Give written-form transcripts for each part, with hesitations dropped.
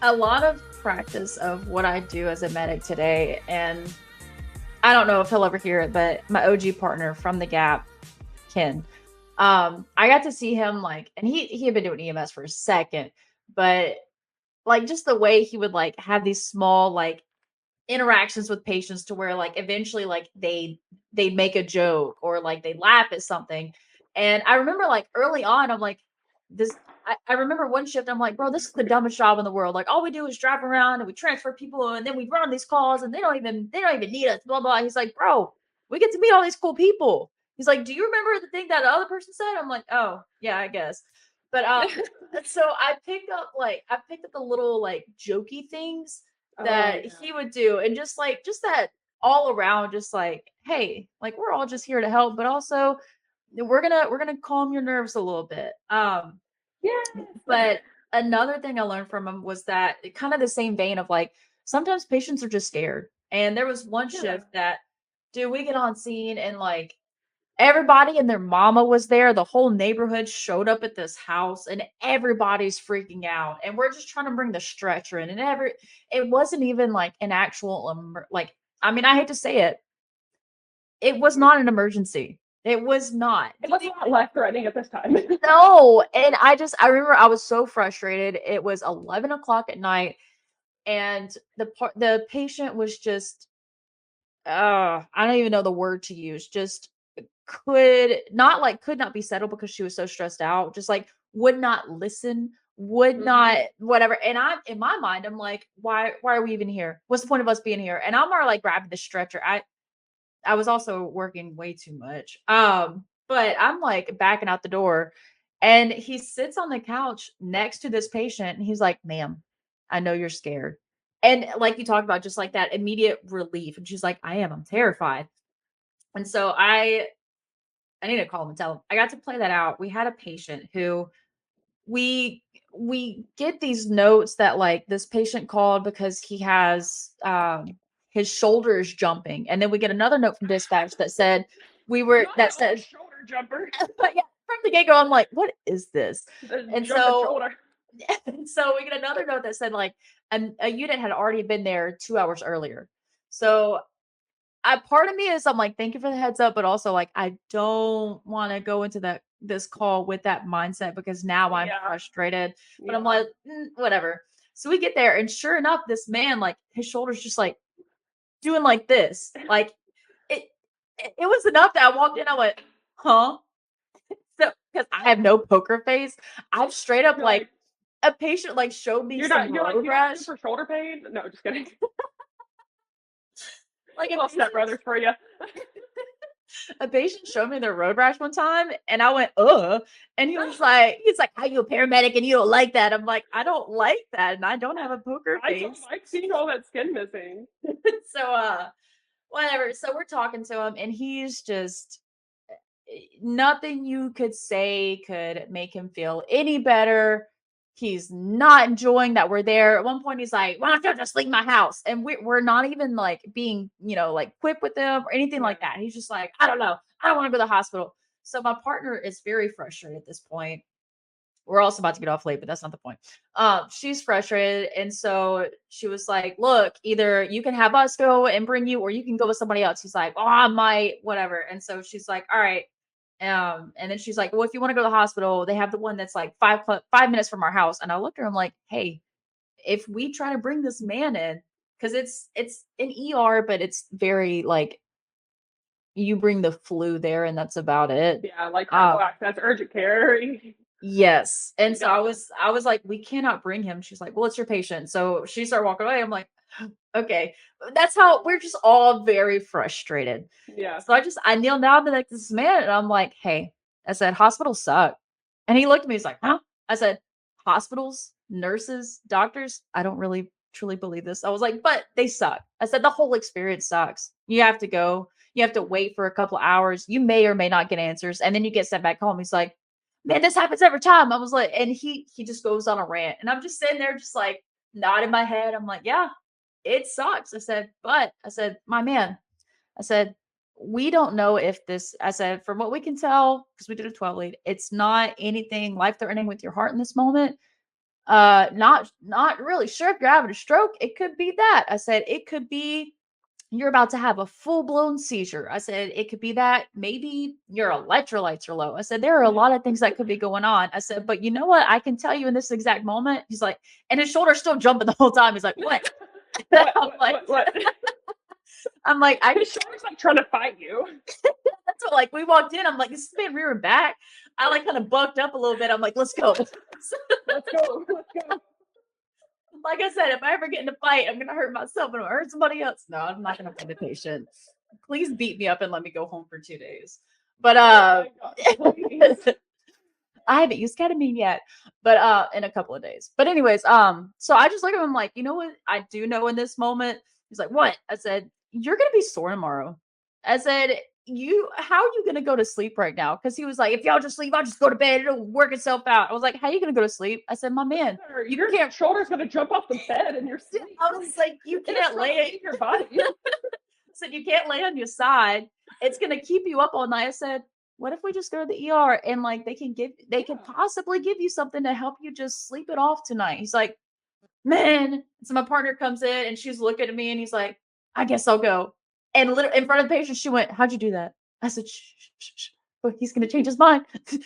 a lot of practice of what I do as a medic today, and I don't know if he'll ever hear it, but my OG partner from the Gap, Ken, I got to see him like, and he had been doing EMS for a second, but like just the way he would like have these small like interactions with patients to where like eventually like they make a joke or like they laugh at something. And I remember like early on, I'm like, this I remember one shift, I'm like, bro, this is the dumbest job in the world. Like all we do is drive around and we transfer people and then we run these calls and they don't even need us, blah blah. He's like, bro, we get to meet all these cool people. He's like, do you remember the thing that the other person said? I'm like, oh yeah, I guess. But so I picked up the little like jokey things Oh that yeah. he would do, and just that all around, just like, hey, like we're all just here to help, but also we're gonna calm your nerves a little bit. Yes. But another thing I learned from him was that kind of the same vein of like sometimes patients are just scared. And there was one Yeah. shift that, dude, we get on scene and like everybody and their mama was there. The whole neighborhood showed up at this house and everybody's freaking out. And we're just trying to bring the stretcher in. And it wasn't even like an actual, like, I mean, I hate to say it, it was not an emergency. It was not. It was a lot less threatening at this time. No. And I remember I was so frustrated. It was 11 o'clock at night and the patient was just, I don't even know the word to use. Just could not be settled because she was so stressed out, just like would not listen, would Hmm. not whatever. And I'm in my mind, I'm like, why are we even here? What's the point of us being here? And I'm already like grabbing the stretcher. I was also working way too much. But I'm like backing out the door and he sits on the couch next to this patient and he's like, ma'am, I know you're scared. And like you talked about, just like that immediate relief. And she's like, I am, I'm terrified. And so I need to call him and tell him. I got to play that out. We had a patient who we we get these notes that like this patient called because he has his shoulders jumping. And then we get another note from dispatch that said Not the that old said shoulder jumper, but yeah, from the get-go, I'm like, what is this? the And jumping so shoulder. and so we get another note that said like a unit had already been there 2 hours earlier. So I part of me is I'm like, thank you for the heads up, but also like I don't want to go into this call with that mindset because now I'm Yeah. frustrated. But I'm Yeah. like, whatever. So we get there, and sure enough, this man, like his shoulders just like doing like this. Like it it was enough that I walked in, I went, huh? So because I have no poker face, I've straight up You're like like, a patient like showed me you're some not. You're like, road you don't have rash. super shoulder pain. No, just kidding. Like a Little patient stepbrothers for you. a patient showed me their road rash one time and I went, ugh. And he's like, how you a paramedic and you don't like that? I'm like, I don't like that and I don't have a poker I don't face. like seeing all that skin missing. So whatever. So we're talking to him and he's just nothing you could say could make him feel any better. He's not enjoying that we're there. At one point, he's like, "Why don't you just leave my house?" And we're not even like being, like quip with him or anything like Right. that. He's just like, "I don't know. I don't want to go to the hospital." So my partner is very frustrated at this point. We're also about to get off late, but that's not the point. She's frustrated, and so she was like, "Look, either you can have us go and bring you, or you can go with somebody else." He's like, "Oh, I might, whatever." And so she's like, "All right." And then she's like, "Well, if you want to go to the hospital, they have the one that's like 5 minutes from our house." And I looked at her, I'm like, "Hey, if we try to bring this man in, because it's an ER, but it's very like you bring the flu there, and that's about it." Yeah, like Um, critical access, urgent care. Yes. And so I Gotcha. was I was like, "We cannot bring him." She's like, "Well, it's your patient." So she started walking away. I'm like, "Okay." That's how we're just all very frustrated. Yeah. So I kneeled down to like this man and I'm like, "Hey," I said, "hospitals suck." And he looked at me, he's like, "Huh?" I said, "Hospitals, nurses, doctors, I don't really truly believe this." I was like, "But they suck." I said, "The whole experience sucks. You have to go. You have to wait for a couple hours. You may or may not get answers. And then you get sent back home." He's like, "Man, this happens every time." I was like, and he just goes on a rant. And I'm just sitting there just like nodding my head. I'm like, "Yeah, it sucks." I said, "But," I said, "My man," I said, "we don't know if this," I said, "from what we can tell, because we did a 12 lead, it's not anything life threatening with your heart in this moment. Not really sure if you're having a stroke. It could be that. I said, it could be you're about to have a full-blown seizure. I said, it could be that. Maybe your electrolytes are low. I said, there are a lot of things that could be going on. I said, but you know what? I can tell you in this exact moment. He's like, and his shoulder's still jumping the whole time. He's like, what? What? I'm like, I His shoulder's like trying to fight you. that's what, like, we walked in. I'm like, this is being rear and back. I like kind of bucked up a little bit. I'm like, let's go. Let's go. Let's go. Like I said, if I ever get in a fight, I'm gonna hurt myself and hurt somebody else. No, I'm not gonna fight the patient. Please beat me up and let me go home for 2 days. But Oh my God, I haven't used ketamine yet, but in a couple of days. But anyways, so I just look at him like, you know what I do know in this moment? He's like, what? I said, you're gonna be sore tomorrow. I said, how are you gonna go to sleep right now? Because he was like, if y'all just leave, I'll just go to bed, it'll work itself out. I was like, how are you gonna go to sleep? I said, my man, you your can't. shoulder's gonna jump off the bed in your sleep. I was like, you can't lay your body. I said, you can't lay on your side. It's gonna keep you up all night. I said, what if we just go to the ER and like they could possibly give you something to help you just sleep it off tonight. He's like, man. So my partner comes in and she's looking at me and he's like, I guess I'll go. And literally in front of the patient, she went, how'd you do that? I said, shh, shh, shh, shh. But he's gonna change his mind. So,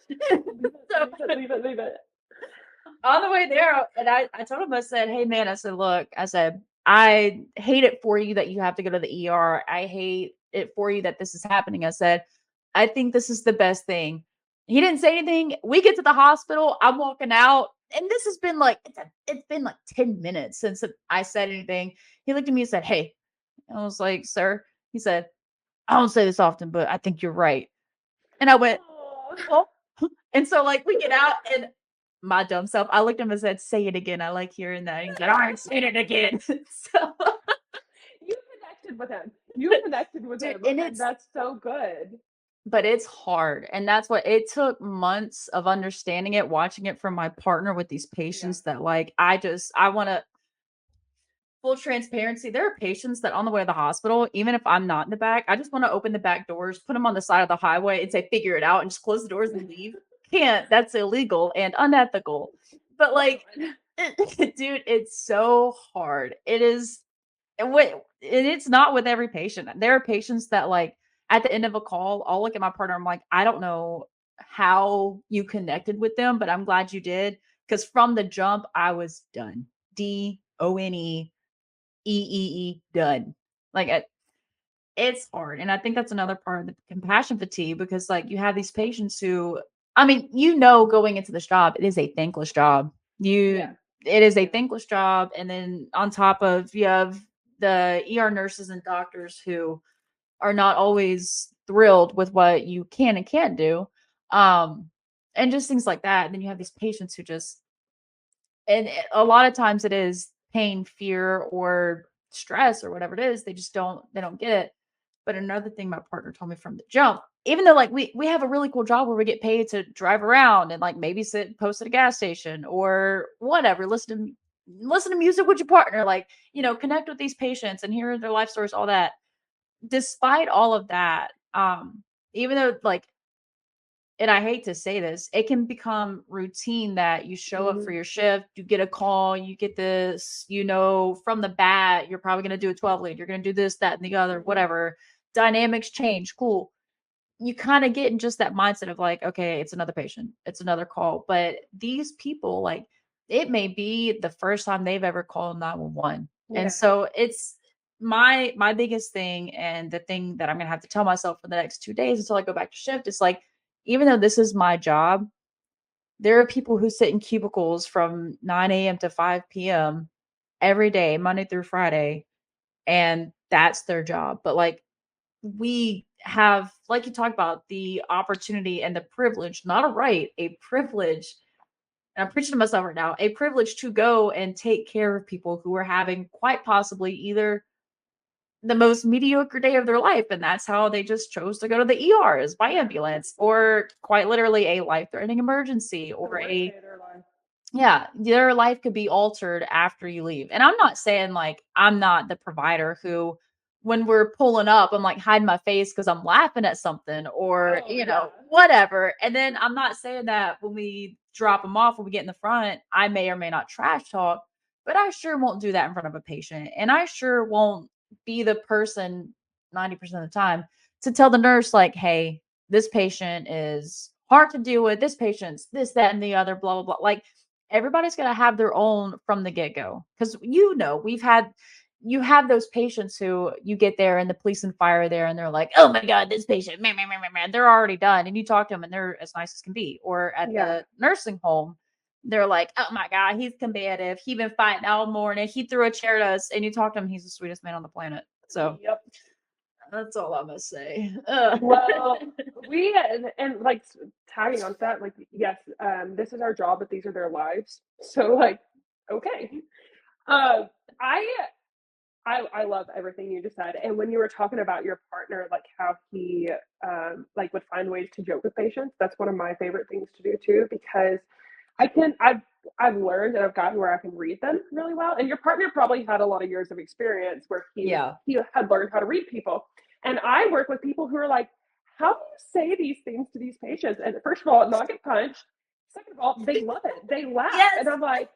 Leave it. on the way there, and I told him, I said, hey man, I said, look, I said, I hate it for you that you have to go to the ER. I hate it for you that this is happening. I said, I think this is the best thing. He didn't say anything. We get to the hospital. I'm walking out, and this has been like it's been like 10 minutes since I said anything. He looked at me and said, hey. I was like, sir. He said, I don't say this often, but I think you're right. And I went, well, and so like we get out and my dumb self, I looked at him and said, say it again. I like hearing that. He said, all right, say it again. So You connected with him. You connected with dude, him, and and that's so good. but it's hard. And that's what it took months of understanding it, watching it from my partner with these patients that like I want to full transparency. There are patients that on the way to the hospital, even if I'm not in the back, I just want to open the back doors, put them on the side of the highway and say, figure it out and just close the doors and leave. Can't. That's illegal and unethical. But like, dude, it's so hard. It is. And it's not with every patient. There are patients that like at the end of a call, I'll look at my partner. I'm like, I don't know how you connected with them, but I'm glad you did. Because from the jump, I was done. DONEEEE done. Like it's hard. And I think that's another part of the compassion fatigue because like you have these patients who, I mean, going into this job, it is a thankless job. It is a thankless job. And then on top of you have the ER nurses and doctors who are not always thrilled with what you can and can't do. And just things like that. And then you have these patients who just, and a lot of times it is pain, fear, or stress or whatever it is. They don't get it. But another thing my partner told me from the jump, even though like we have a really cool job where we get paid to drive around and like maybe sit post at a gas station or whatever, listen to music with your partner, like, connect with these patients and hear their life stories, all that. Despite all of that, even though like, and I hate to say this, it can become routine that you show up for your shift, you get a call, you get this, from the bat, you're probably going to do a 12 lead, you're going to do this, that, and the other, whatever. Dynamics change, cool. You kind of get in just that mindset of like, okay, it's another patient, it's another call. But these people, like, it may be the first time they've ever called 911. And so it's my biggest thing, and the thing that I'm gonna have to tell myself for the next 2 days until I go back to shift is like, even though this is my job, there are people who sit in cubicles from 9 a.m. to 5 p.m. every day, Monday through Friday, and that's their job. But like, we have, like you talked about, the opportunity and the privilege, not a right, a privilege. And I'm preaching to myself right now, a privilege to go and take care of people who are having quite possibly either the most mediocre day of their life, and that's how they just chose to go to the ER is by ambulance, or quite literally a life-threatening emergency, or their life could be altered after you leave. And I'm not saying like I'm not the provider who, when we're pulling up, I'm like hiding my face because I'm laughing at something or whatever. And then I'm not saying that when we drop them off when we get in the front, I may or may not trash talk, but I sure won't do that in front of a patient. And I sure won't be the person 90% of the time to tell the nurse, like, hey, this patient is hard to deal with. This patient's this, that, and the other, blah, blah, blah. Like, everybody's going to have their own from the get go. Cause you have those patients who you get there and the police and fire are there and they're like, oh my God, this patient, man, man, man, man, man, they're already done. And you talk to them and they're as nice as can be. Or at Yeah. the nursing home, they're like, oh my God, he's combative. He been fighting all morning. He threw a chair to us. And you talk to him, he's the sweetest man on the planet. So Yep. that's all I'm gonna say. Well, we and like tagging on that, like yes, this is our job, but these are their lives. So like, okay. Um, I I love everything you just said. And when you were talking about your partner, like how he like would find ways to joke with patients, that's one of my favorite things to do too, because I've learned and I've gotten where I can read them really well. And your partner probably had a lot of years of experience where Yeah. he had learned how to read people. And I work with people who are like, how do you say these things to these patients? And first of all, not get punched. Second of all, they love it. They laugh. Yes. And I'm like,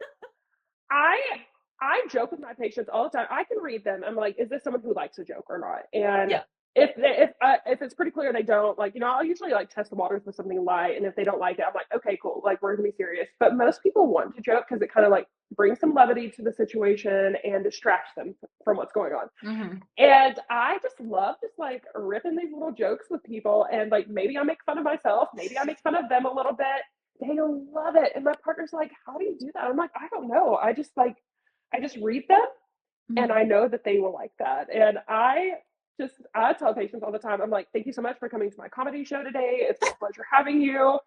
I I joke with my patients all the time. I can read them. I'm like, is this someone who likes a joke or not? And Yeah. if it's pretty clear they don't, like, I'll usually like test the waters with something light, and if they don't like it, I'm like, okay, cool, like we're gonna be serious. But most people want to joke because it kind of like brings some levity to the situation and distracts them from what's going on. Mm-hmm. And I just love just like ripping these little jokes with people, and like maybe I make fun of myself, maybe I make fun of them a little bit. They love it, and my partner's like, how do you do that? I'm like, I don't know. I just read them, and I know that they will like that. And I tell patients all the time, I'm like, thank you so much for coming to my comedy show today. It's been a pleasure having you.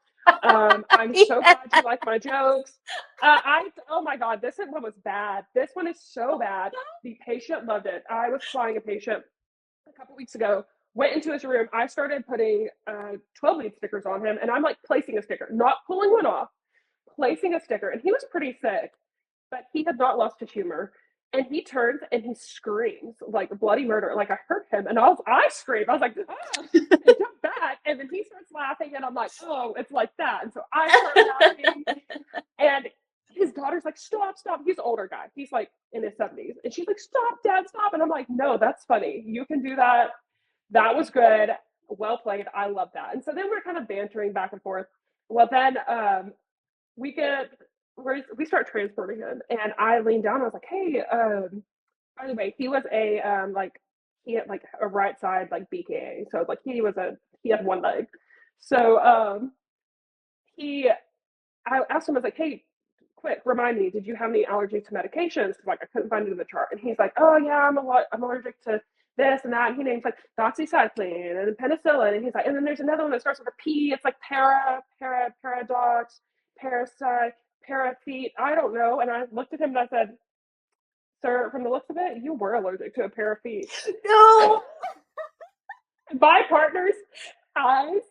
I'm so glad you like my jokes. Oh my God, this one was bad. This one is so bad. The patient loved it. I was flying a patient a couple weeks ago, went into his room. I started putting 12 lead stickers on him, and I'm like placing a sticker, not pulling one off, placing a sticker. And he was pretty sick, but he had not lost his humor. And he turns and he screams like bloody murder. Like I heard him, and I screamed. I was like, ah, and jump back. And then he starts laughing, and I'm like, oh, it's like that. And so I start laughing, and his daughter's like, stop, stop. He's an older guy. He's like in his 70s. And she's like, stop, Dad, stop. And I'm like, no, that's funny. You can do that. That was good. Well played. I love that. And so then we're kind of bantering back and forth. Well, then we get we start transporting him, and I leaned down. And I was like, "Hey, by the way, he was a like he had like a right side like BKA, so like he had one leg. So he I asked him, I was like, hey, quick, remind me, did you have any allergies to medications? Like I couldn't find it in the chart, and he's like, oh yeah, I'm allergic to this and that. And he names like doxycycline and penicillin, and he's like, and then there's another one that starts with a P. It's like paradox, parasite, parafete. I don't know. And I looked at him and I said, sir, from the looks of it, you were allergic to a parafete. No. My partner's eyes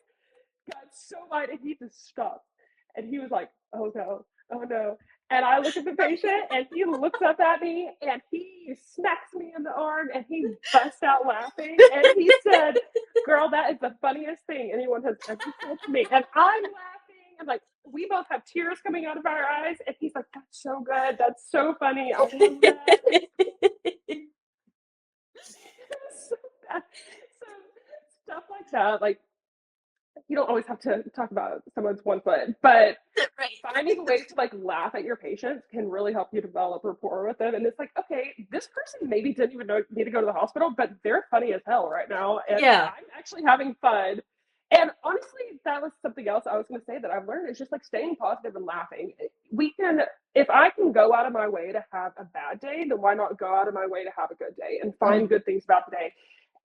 got so wide, and he just stopped. And he was like, oh no, oh no. And I look at the patient, and he looks up at me, and he smacks me in the arm, and he busts out laughing. And he said, girl, that is the funniest thing anyone has ever said to me. And I'm laughing, and like, we both have tears coming out of our eyes. And he's like, that's so good. That's so funny. I love that. So, so stuff like that, like, you don't always have to talk about someone's one foot, but Right. finding ways to like laugh at your patients can really help you develop rapport with them. And it's like, okay, this person maybe didn't even need to go to the hospital, but they're funny as hell right now, and Yeah. I'm actually having fun. And honestly, that was something else I was going to say that I've learned is just like staying positive and laughing. If I can go out of my way to have a bad day, then why not go out of my way to have a good day and find good things about the day?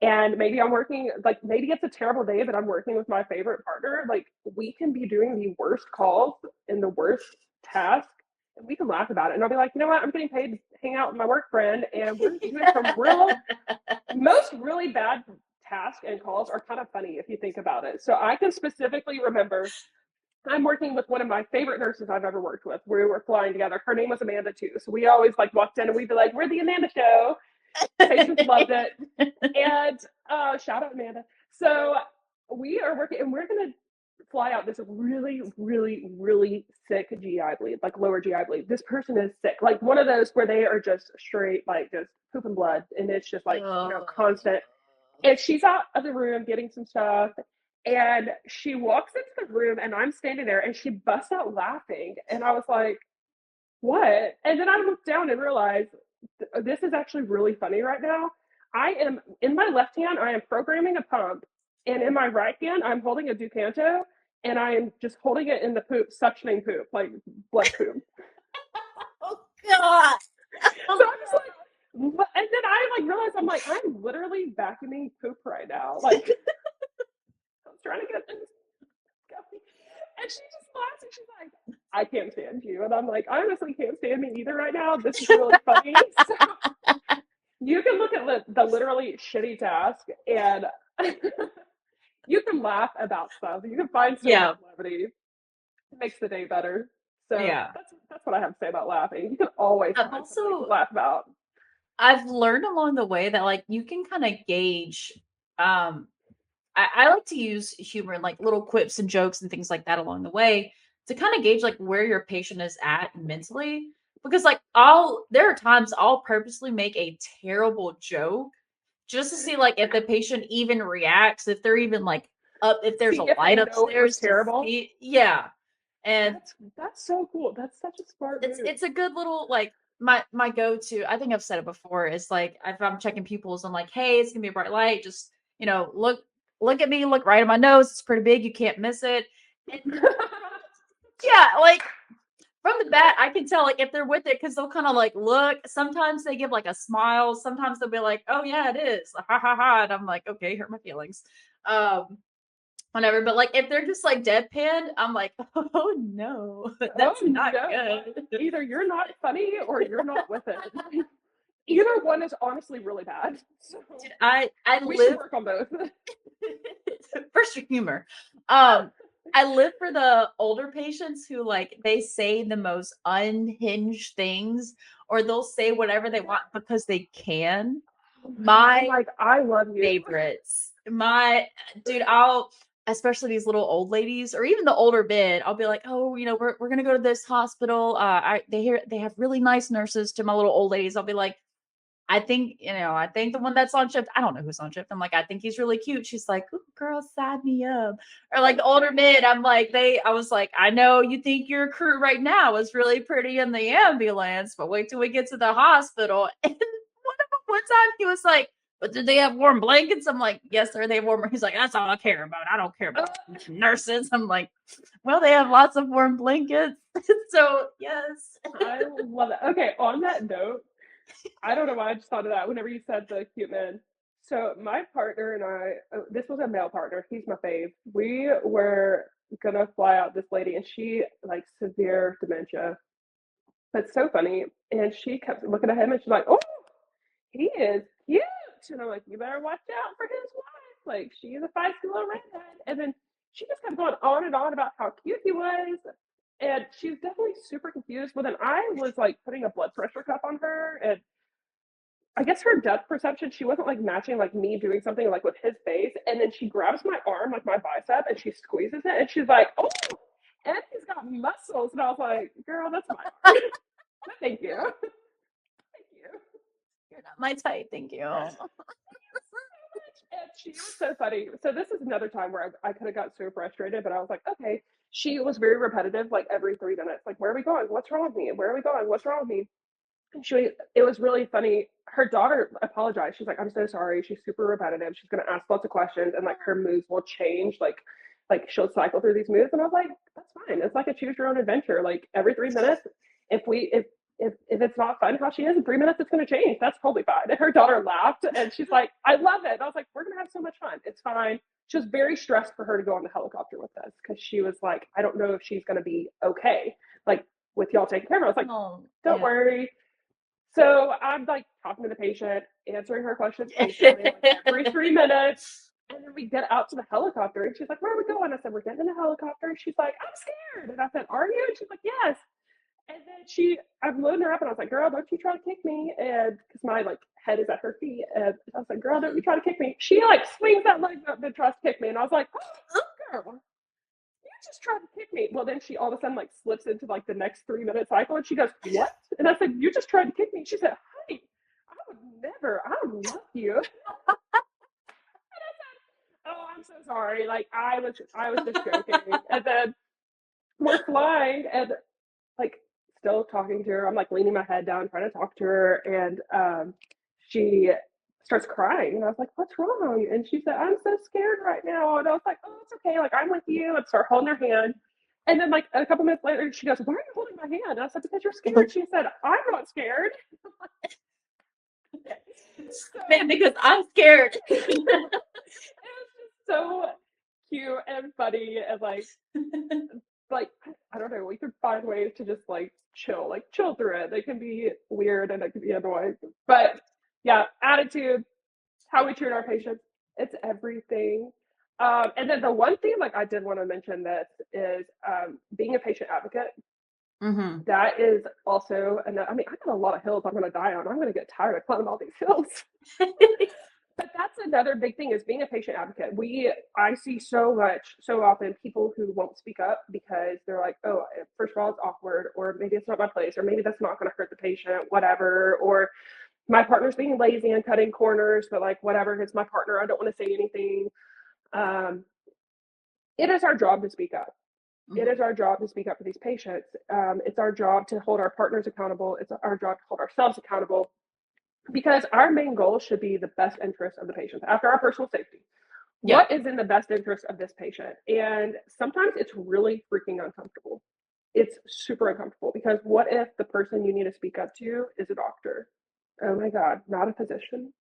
And maybe I'm working, like maybe it's a terrible day, but I'm working with my favorite partner. Like we can be doing the worst calls and the worst task, and we can laugh about it. And I'll be like, you know what? I'm getting paid to hang out with my work friend, and we're doing some most really bad tasks and calls are kind of funny if you think about it. So I can specifically remember I'm working with one of my favorite nurses I've ever worked with. We were flying together. Her name was Amanda too. So we always like walked in and we'd be like, we're the Amanda show. Patients loved it. And shout out Amanda. So we are working, and we're gonna fly out this really, really, really sick GI bleed, like lower GI bleed. This person is sick, like one of those where they are just straight, like just pooping blood, and it's just like, constant. And she's out of the room getting some stuff, and she walks into the room, and I'm standing there, and she busts out laughing, and I was like, what? And then I looked down and realized this is actually really funny right now. I am in my left hand, I am programming a pump, and in my right hand, I'm holding a Ducanto, and I am just holding it in the poop, suctioning poop, like blood poop. Oh God. So I'm just like, what? And then I like realized I'm like, I'm literally vacuuming poop right now. Like, I was trying to get this going. And she just laughs and she's like, I can't stand you. And I'm like, I honestly can't stand me either right now. This is really funny. So you can look at the literally shitty task and you can laugh about stuff. You can find so much Yeah. levity. It makes the day better. So Yeah. that's what I have to say about laughing. You can always I've find something to also laugh about. I've learned along the way that like you can kind of gauge um I like to use humor and like little quips and jokes and things like that along the way to kind of gauge like where your patient is at mentally. Because like there are times I'll purposely make a terrible joke just to see like if the patient even reacts, if they're even like up, if there's See a if they light know it was upstairs to terrible. see. Yeah. And That's so cool. That's such a smart move. it's a good little like my go-to. I think I've said it before. It's like if I'm checking pupils, I'm like, hey, it's gonna be a bright light. Just look at me, look right at my nose. It's pretty big. You can't miss it. And yeah, like from the bat, I can tell like if they're with it because they'll kind of like look. Sometimes they give like a smile. Sometimes they'll be like, "Oh yeah, it is." Ha ha ha. And I'm like, "Okay, hurt my feelings." Um, whatever. But like if they're just like deadpan, I'm like, "Oh no, Oh that's not no. good." Either you're not funny or you're not with it. Either one is honestly really bad. So Dude, I we should live work on both. first your humor. I live for the older patients who like they say the most unhinged things or they'll say whatever they want because they can. Oh my God. I'm My like, I love you. favorites. My dude, I'll especially these little old ladies or even the older men, I'll be like, oh, we're gonna go to this hospital. They have really nice nurses to my little old ladies. I'll be like, I think the one that's on shift, I don't know who's on shift. I'm like, I think he's really cute. She's like, ooh, girl, sign me up. Or like the older mid, I was like, I know you think your crew right now is really pretty in the ambulance, but wait till we get to the hospital. And one time he was like, but did they have warm blankets? I'm like, yes, sir, they have warm. He's like, that's all I care about. I don't care about nurses. I'm like, well, they have lots of warm blankets. So yes. I love it. Okay, on that note, I don't know why I just thought of that whenever you said the cute men. So my partner and I, this was a male partner. He's my fave. We were gonna fly out this lady, and she like severe dementia. But so funny, and she kept looking at him, and she's like, "Oh, he is cute," and I'm like, "You better watch out for his wife. Like she's a feisty little redhead." And then she just kept going on and on about how cute he was, and she was definitely super confused. Well, then I was like putting a blood pressure cuff on her, and I guess her depth perception, she wasn't like matching like me doing something like with his face. And then she grabs my arm, like my bicep, and she squeezes it, and she's like, "Oh, and he's got muscles." And I was like, "Girl, that's my arm." Thank you. Thank you. You're not my type, thank you. And she was so funny. So this is another time where I could have got so frustrated, but I was like, okay. She was very repetitive, like every 3 minutes. Like, where are we going? What's wrong with me? Where are we going? What's wrong with me? And it was really funny. Her daughter apologized. She's like, "I'm so sorry." She's super repetitive. She's gonna ask lots of questions, and like her moods will change. Like she'll cycle through these moods, and I was like, "That's fine. It's like a choose your own adventure. Like every 3 minutes, if we if it's not fun how she is in 3 minutes, it's gonna change. That's totally fine." And her daughter laughed, and she's like, "I love it." And I was like, "We're gonna have so much fun. It's fine." She was very stressed for her to go on the helicopter with us because she was like, "I don't know if she's gonna be okay. Like with y'all taking care of her." I was like, Oh, "Don't yeah. worry." So I'm like talking to the patient, answering her questions patiently, like every 3 minutes. And then we get out to the helicopter, and she's like, "Where are we going?" I said, "We're getting in the helicopter." And she's like, "I'm scared." And I said, "Are you?" And she's like, "Yes." And then I'm loading her up, and I was like, "Girl, don't you try to kick me." And because my like head is at her feet, and I was like, "Girl, don't you try to kick me." She like swings that leg up and tries to kick me, and I was like, "Oh, girl." just tried to kick me. Well, then she all of a sudden like slips into like the next 3 minute cycle and she goes, what? And I said, you just tried to kick me. She said, honey, I would never, I love you. Oh, I'm so sorry. Like I was just joking. And then we're flying and like still talking to her. I'm like leaning my head down, trying to talk to her, and she starts crying. And I was like, "What's wrong?" And she said, "I'm so scared right now." And I was like, "Oh, it's okay. Like I'm with you." And start holding her hand. And then like a couple minutes later, she goes, "Why are you holding my hand?" And I said, "Because you're scared." She said, "I'm not scared." So Man, because I'm scared. it was just so cute and funny and like I don't know, we could find ways to just like chill through it. They can be weird and it can be annoying, but yeah, attitude, how we treat our patients, it's everything. And then the one thing like I did want to mention this is being a patient advocate. Mm-hmm. That is also another. I mean, I got a lot of hills I'm going to die on. I'm going to get tired of climbing all these hills. But that's another big thing is being a patient advocate. I see so often people who won't speak up because they're like, oh, first of all, it's awkward, or maybe it's not my place, or maybe that's not going to hurt the patient, whatever, or my partner's being lazy and cutting corners, but like whatever, it's my partner, I don't want to say anything. Um, it is our job to speak up. It is our job to speak up for these patients. It's our job to hold our partners accountable. It's our job to hold ourselves accountable because our main goal should be the best interest of the patient after our personal safety. Yeah. What is in the best interest of this patient? And sometimes it's really freaking uncomfortable. It's super uncomfortable because what if the person you need to speak up to is a doctor? Oh my God, not a physician.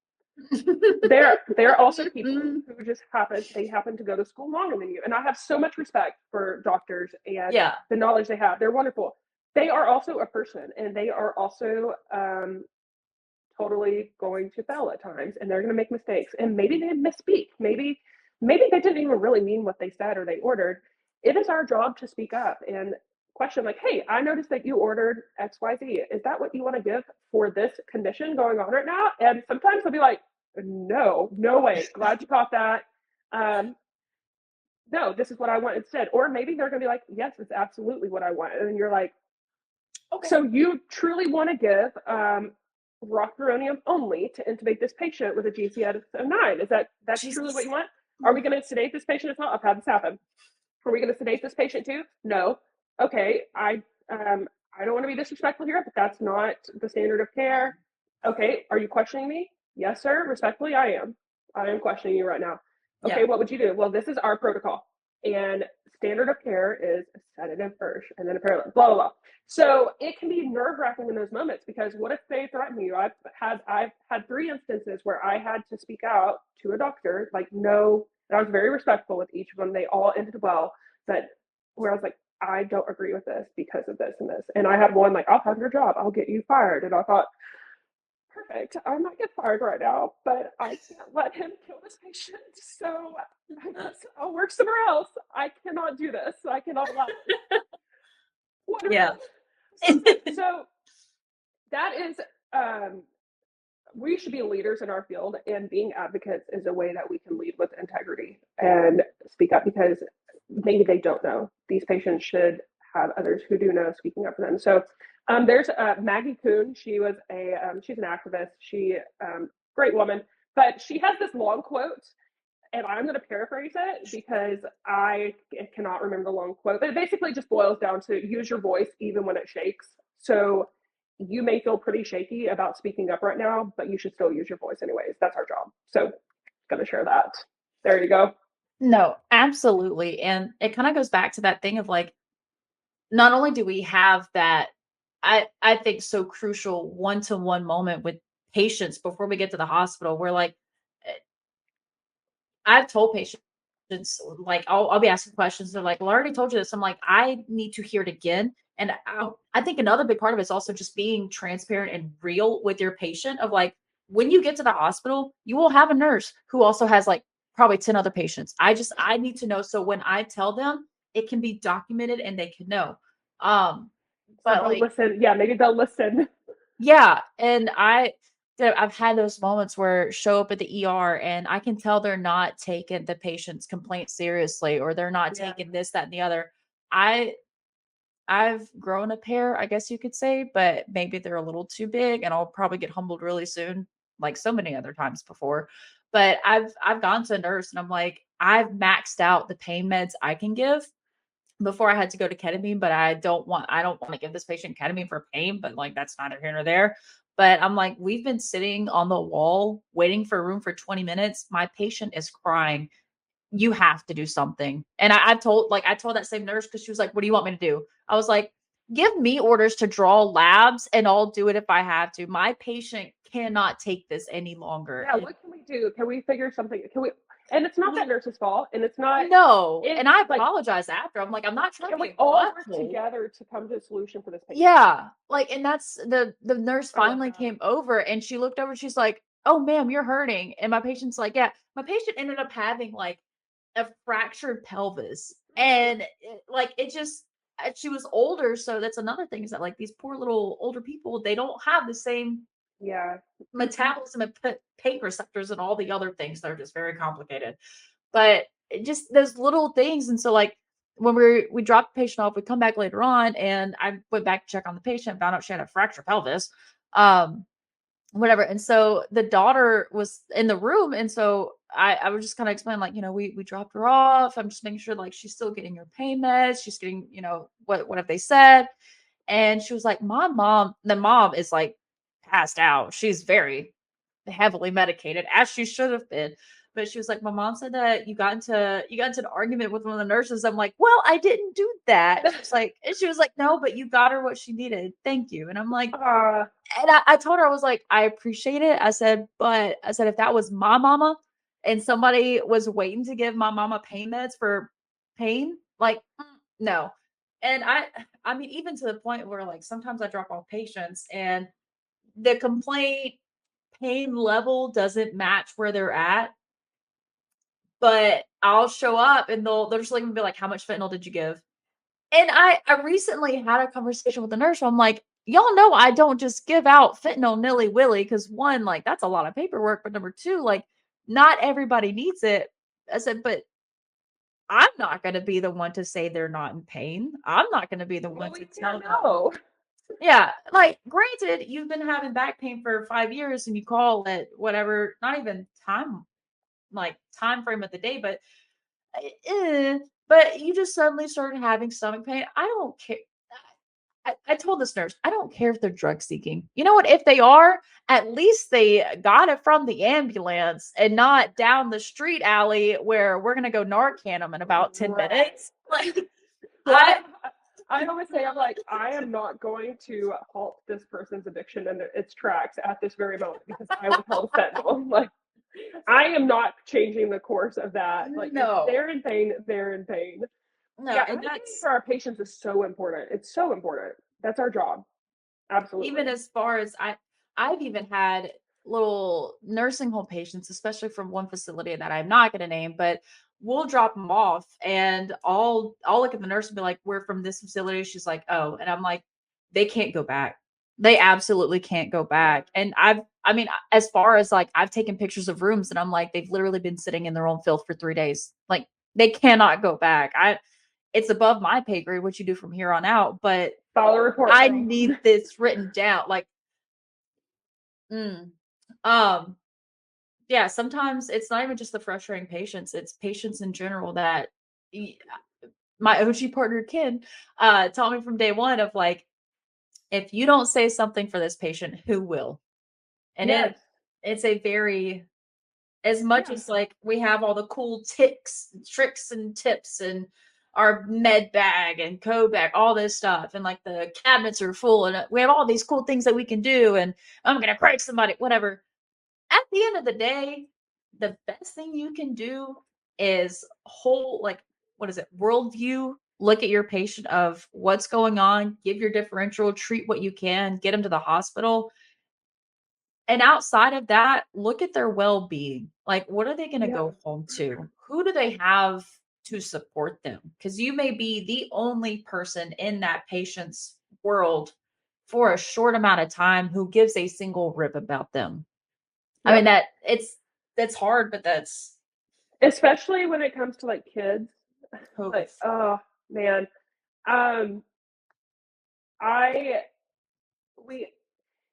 There are also people who just happen to go to school longer than you. And I have so much respect for doctors and Yeah. the knowledge they have. They're wonderful. They are also a person and they are also totally going to fail at times and they're going to make mistakes and maybe they misspeak. Maybe they didn't even really mean what they said or they ordered. It is our job to speak up and question like, hey, I noticed that you ordered XYZ. Is that what you want to give for this condition going on right now? And sometimes they'll be like, no way. Glad you caught that. Um, no, this is what I want instead. Or maybe they're going to be like, yes, it's absolutely what I want. And you're like, Okay. so you truly want to give rocuronium only to intubate this patient with a GCS of 9? Is that's Jesus. truly what you want? Are we going to sedate this patient as well? I've had this happen. Are we going to sedate this patient too? No. Okay, I don't want to be disrespectful here, but that's not the standard of care. Okay, are you questioning me? Yes, sir. Respectfully, I am. I am questioning you right now. Okay, Yeah. what would you do? Well, this is our protocol, and standard of care is a sedative first, and then a paralytic. Blah blah blah. So it can be nerve wracking in those moments because what if they threaten you? I've had 3 instances where I had to speak out to a doctor, like no, and I was very respectful with each of them. They all ended well, but where I was like, I don't agree with this because of this and this. And I had one like, I'll have your job, I'll get you fired. And I thought, perfect, I might get fired right now, but I can't let him kill this patient. So I guess I'll work somewhere else. I cannot do this. I cannot allow it. Wonderful. Yeah. So that is we should be leaders in our field, and being advocates is a way that we can lead with integrity and speak up because maybe they don't know. These patients should have others who do know speaking up for them. So there's Maggie Kuhn. She's an activist. She great woman, but she has this long quote, and I'm going to paraphrase it because I cannot remember the long quote. But it basically just boils down to use your voice even when it shakes. So you may feel pretty shaky about speaking up right now, but you should still use your voice anyways. That's our job. So going to share that. There you go. No, absolutely. And it kind of goes back to that thing of like, not only do we have that, I think so crucial one-to-one moment with patients before we get to the hospital, where like eh, I've told patients like I'll be asking questions. They're like, "Well, I already told you this." I'm like, I need to hear it again. And I think another big part of it is also just being transparent and real with your patient. Of like, when you get to the hospital, you will have a nurse who also has like probably 10 other patients. I need to know so when I tell them, it can be documented and they can know. Um, So but they'll like listen. Yeah, maybe they'll listen. yeah, and I've had those moments where show up at the ER and I can tell they're not taking the patient's complaint seriously or they're not Yeah. taking this, that, and the other. I I've grown a pair, I guess you could say, but maybe they're a little too big and I'll probably get humbled really soon, like so many other times before. But I've gone to a nurse and I'm like, I've maxed out the pain meds I can give before I had to go to ketamine, but I don't want to give this patient ketamine for pain, but like that's neither here nor there. But I'm like, we've been sitting on the wall waiting for a room for 20 minutes. My patient is crying. You have to do something. And I told that same nurse because she was like, what do you want me to do? I was like, give me orders to draw labs and I'll do it if I have to. My patient cannot take this any longer. Yeah, what can we do? Can we figure something? Can we? And it's not that We nurse's fault, and it's not. no. It's And I like, apologize after. I'm like, I'm not trying to can be we a all work butthole. together to come to a solution for this patient? Yeah, like, and that's the nurse I love finally that. came over and she looked over, she's like, "Oh, ma'am, you're hurting." And my patient's like, "Yeah." My patient ended up having like a fractured pelvis. And it just she was older, so that's another thing is that like these poor little older people, they don't have the same Yeah. metabolism and pain receptors and all the other things that are just very complicated. But just those little things. And so like when we dropped the patient off, we come back later on and I went back to check on the patient, found out she had a fractured pelvis. Um, whatever. And so the daughter was in the room. And so I was just kind of explaining, like, we dropped her off. I'm just making sure like she's still getting her pain meds. She's getting, what have they said? And she was like, the mom is like passed out. She's very heavily medicated, as she should have been. But she was like, my mom said that you got into an argument with one of the nurses. I'm like, well, I didn't do that. She was like, no, but you got her what she needed. Thank you. And I'm like, uh, and I told her, I was like, I appreciate it. I said, if that was my mama and somebody was waiting to give my mama pain meds for pain, like, no. And I mean, even to the point where like sometimes I drop off patients and the complaint pain level doesn't match where they're at, but I'll show up and they'll just like be like, how much fentanyl did you give? And I recently had a conversation with the nurse where I'm like, y'all know I don't just give out fentanyl nilly willy because one, like that's a lot of paperwork, but number two, like not everybody needs it. I said, but I'm not going to be the one to say they're not in pain. I'm not going to be the well, one we to can't tell them. know. Yeah, like granted, you've been having back pain for 5 years and you call it whatever, not even time frame of the day, eh, but you just suddenly started having stomach pain. I don't care. I told this nurse, I don't care if they're drug seeking. You know what? If they are, at least they got it from the ambulance and not down the street alley where we're gonna go Narcan them in about 10 Right. minutes. Like Well, I I always say, I'm like, I am not going to halt this person's addiction and its tracks at this very moment because I withheld fentanyl. Like, I am not changing the course of that. Like, if no, they're in pain, they're in pain. no, Yeah, and advocating that's for our patients is so important. It's so important. That's our job. even Absolutely. as far as I've even had little nursing home patients, especially from one facility that I'm not going to name, but we'll drop them off and I'll look at the nurse and be like, we're from this facility. She's like, oh, and I'm like, they can't go back. They absolutely can't go Yeah. back. And I mean, as far as like I've taken pictures of rooms and I'm like, they've literally been sitting in their own filth for 3 days. Like they cannot go back. It's above my pay grade what you do from here on out, but File a report, I girl. need this written down. Like, mm, um, yeah, sometimes it's not even just the frustrating patients, it's patients in general that y- my OG partner Ken taught me from day one of like, if you don't say something for this patient, who will? And Yes. it's a very as much Yeah. as like we have all the cool tricks and tips and our med bag and code bag, all this stuff, and like the cabinets are full, and we have all these cool things that we can do, and I'm gonna prank somebody, whatever. At the end of the day, the best thing you can do is whole like what is it, worldview. Look at your patient of what's going on, give your differential, treat what you can, get them to the hospital, and outside of that, look at their well-being. Like, what are they gonna Yeah. go home to? Who do they have to support them? Because you may be the only person in that patient's world for a short amount of time who gives a single rip about them. I mean, Yep. that's hard, but that's Especially when it comes to like kids. Like, oof. oh man. Um, I we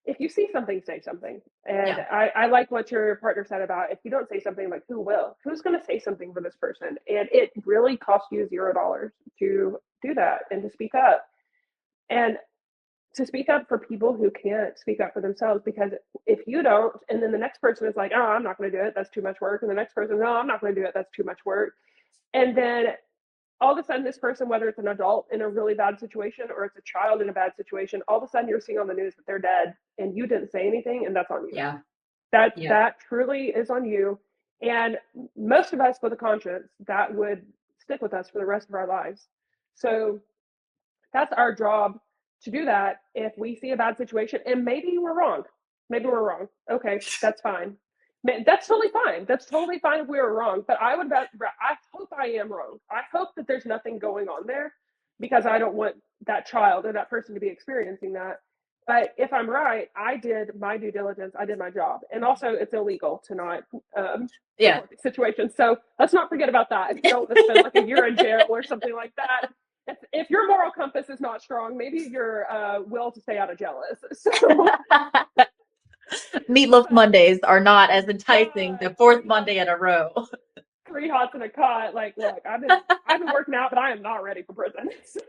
if you see something, say something. And Yeah. I like what your partner said about if you don't say something, like who will? Who's going to say something for this person? And it really costs you $0 to do that and to speak up. And to speak up for people who can't speak up for themselves, because if you don't, and then the next person is like, oh, I'm not going to do it, that's too much work, and the next person, no, I'm not going to do it, that's too much work, and then all of a sudden this person, whether it's an adult in a really bad situation or it's a child in a bad situation, all of a sudden you're seeing on the news that they're dead and you didn't say anything, and that's on you. Yeah. Yeah. That truly is on you. And most of us with a conscience, that would stick with us for the rest of our lives. So that's our job, to do that. If we see a bad situation, and maybe we're wrong, okay, that's fine, that's totally fine, if we were wrong. But I hope I am wrong. I hope that there's nothing going on there, because I don't want that child or that person to be experiencing that. But if I'm right, I did my due diligence, I did my job. And also, it's illegal to not Yeah. report these situations, so let's not forget about that. If you don't want to spend like a year in jail or something like that, if your moral compass is not strong, maybe your will to stay out of jail is. So, Meatloaf but Mondays are not as enticing God, the fourth Monday in a row. three hots in a cot. Like, look, I've been working out, but I am not ready for prison. So,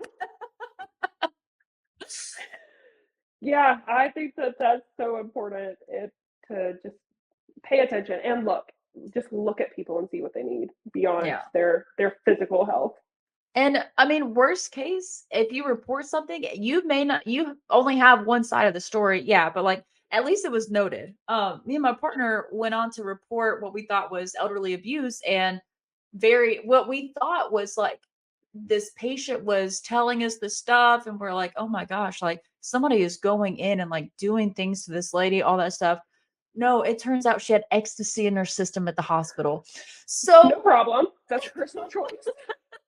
yeah, I think that that's so important. To just pay attention and just look at people and see what they need beyond Yeah. their physical health. And I mean, worst case, if you report something, you may not, you only have one side of the story. Yeah. But like, at least it was noted. Me and my partner went on to report what we thought was elderly abuse, and what we thought was like, this patient was telling us the stuff, and we're like, oh my gosh, like somebody is going in and like doing things to this lady, all that stuff. No, it turns out she had ecstasy in her system at the hospital. No So problem. That's a personal choice.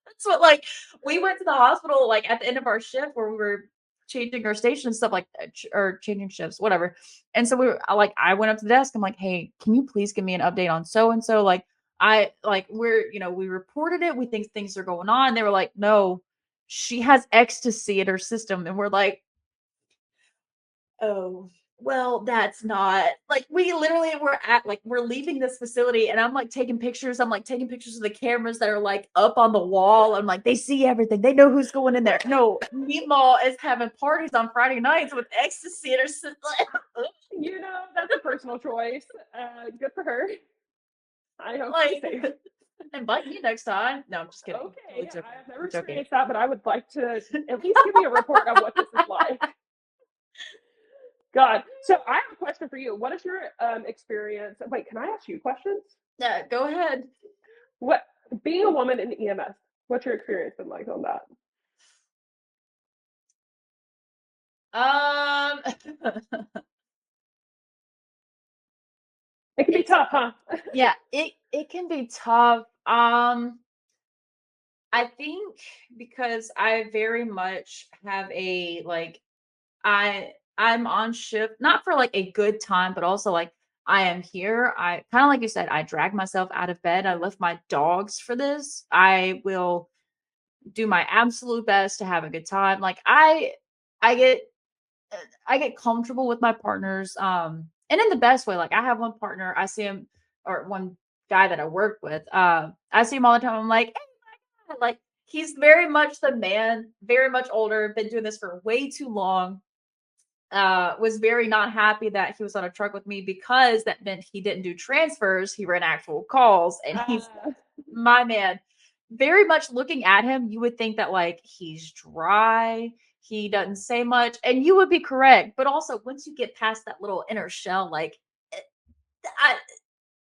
that's what, like, we went to the hospital like at the end of our shift where we were changing our station and stuff like that, or changing shifts, whatever. And so I went up to the desk. I'm like, hey, can you please give me an update on so and so? Like, we reported it. We think things are going on. They were like, no, she has ecstasy in her system. And we're like, oh, well, that's not like, we literally were at like, we're leaving this facility and I'm like taking pictures. I'm like taking pictures of the cameras that are like up on the wall. I'm like, they see everything. They know who's going in there. No, Meatball is having parties on Friday nights with ecstasy in her system. That's a personal choice. Good for her. I hope she's Like, safe. invite me next time. No, I'm just kidding. Totally Okay, joking. I have never I'm joking. experienced that, but I would like to at least give me a report of what this is like. God. So I have a question for you. What is your experience? Wait, can I ask you questions? Yeah, go ahead. What being a woman in EMS? What's your experience been like on that? Um, It can be it's tough, huh? yeah, it can be tough. I think because I very much have a like, I'm on shift not for like a good time, but also like I am here. I kind of like you said, I drag myself out of bed. I lift my dogs for this. I will do my absolute best to have a good time. Like I get I get comfortable with my partners, and in the best way. Like I have one partner, I see him, or one guy that I work with. I see him all the time. I'm like, hey, like he's very much the man, very much older, been doing this for way too long. Was very not happy that he was on a truck with me because that meant he didn't do transfers. He ran actual calls, and he's Uh, my man. Very much looking at him, you would think that like he's dry, he doesn't say much, and you would be correct. But also, once you get past that little inner shell, like eh, I,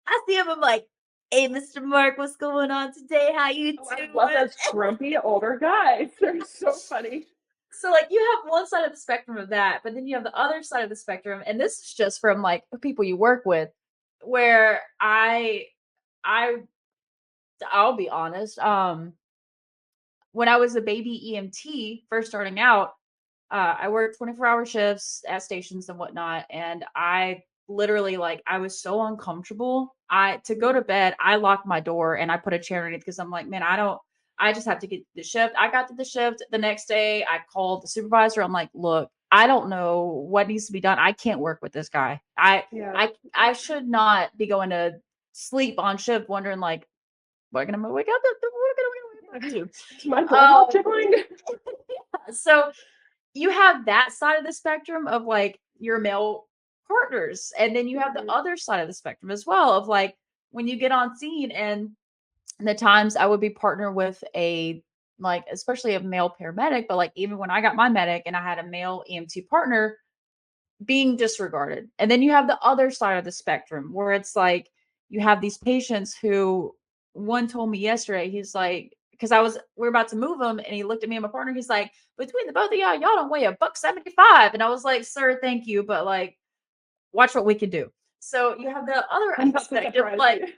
I see him, I'm like, "Hey, Mr. Mark, what's going on today? How you oh, I love doing?" those grumpy older guys. They're so funny. So like you have one side of the spectrum of that, but then you have the other side of the spectrum, and this is just from like the people you work with, where I I'll be honest. When I was a baby EMT first starting out, I worked 24-hour shifts at stations and whatnot, and I literally like I was so uncomfortable. I to go to bed, I locked my door and I put a chair underneath because I'm like, man, I just have to get the shift. I got to the shift the next day. I called the supervisor. I'm like, look, I don't know what needs to be done. I can't work with this guy. Yeah. I should not be going to sleep on shift wondering like, what gonna wake up? What gonna wake up Is my to? doorbell tickling? So you have that side of the spectrum of like your male partners, and then you have the Mhm. other side of the spectrum as well of like when you get on scene and the times I would be partnered with a like especially a male paramedic, but like even when I got my medic and I had a male EMT partner being disregarded. And then you have the other side of the spectrum where it's like you have these patients who one told me yesterday, he's like, because we are about to move him and he looked at me and my partner, he's like, between the both of y'all don't weigh a buck 75. And I was like, sir, thank you, but like, watch what we can do. So you have the other I'm not aspect of surprised. like,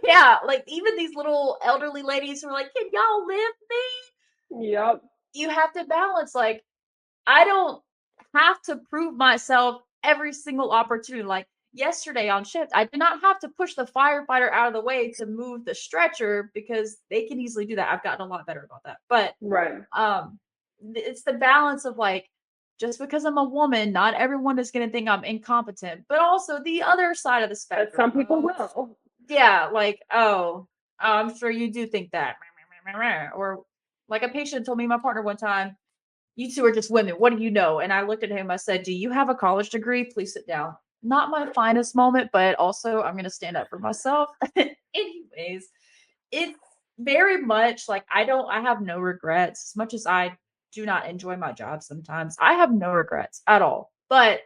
yeah, like even these little elderly ladies who are like, can y'all live me? Yep. You have to balance like, I don't have to prove myself every single opportunity. Like yesterday on shift, I did not have to push the firefighter out of the way to move the stretcher because they can easily do that. I've gotten a lot better about that. But Right. it's the balance of like just because I'm a woman, not everyone is going to think I'm incompetent, but also the other side of the But spectrum. some people will. Yeah, like, I'm sure you do think that. Or like a patient told me, my partner one time, you two are just women. What do you know? And I looked at him. I said, do you have a college degree? Please sit down. Not my finest moment, but also I'm going to stand up for myself. Anyways, it's very much like I have no regrets as much as I do not enjoy my job sometimes. I have no regrets at all. But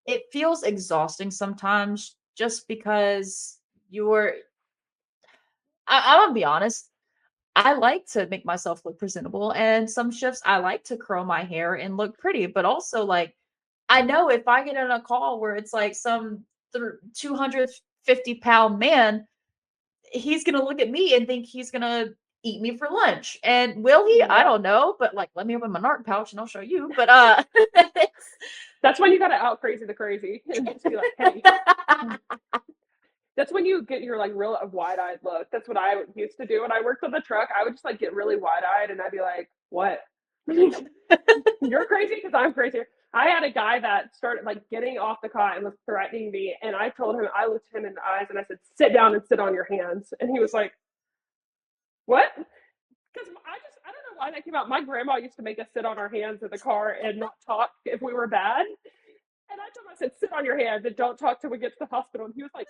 it feels exhausting sometimes just because you're I'm gonna be honest. I like to make myself look presentable, and some shifts I like to curl my hair and look pretty, but also like I know if I get on a call where it's like some 250-pound man, he's gonna look at me and think he's gonna eat me for lunch. And will he? I Yep. don't know, but like let me open my narc pouch and I'll show you. But That's when you gotta out crazy the crazy and just be like, hey. That's when you get your like real wide eyed look. That's what I used to do when I worked on the truck. I would just like get really wide eyed and I'd be like, what? You're crazy because I'm crazier. I had a guy that started like getting off the cot and was threatening me. And I told him, I looked him in the eyes and I said, sit down and sit on your hands. And he was like, what? Because I don't know why that came out. My grandma used to make us sit on our hands in the car and not talk if we were bad. And I told him, I said, sit on your hands and don't talk till we get to the hospital. And he was like,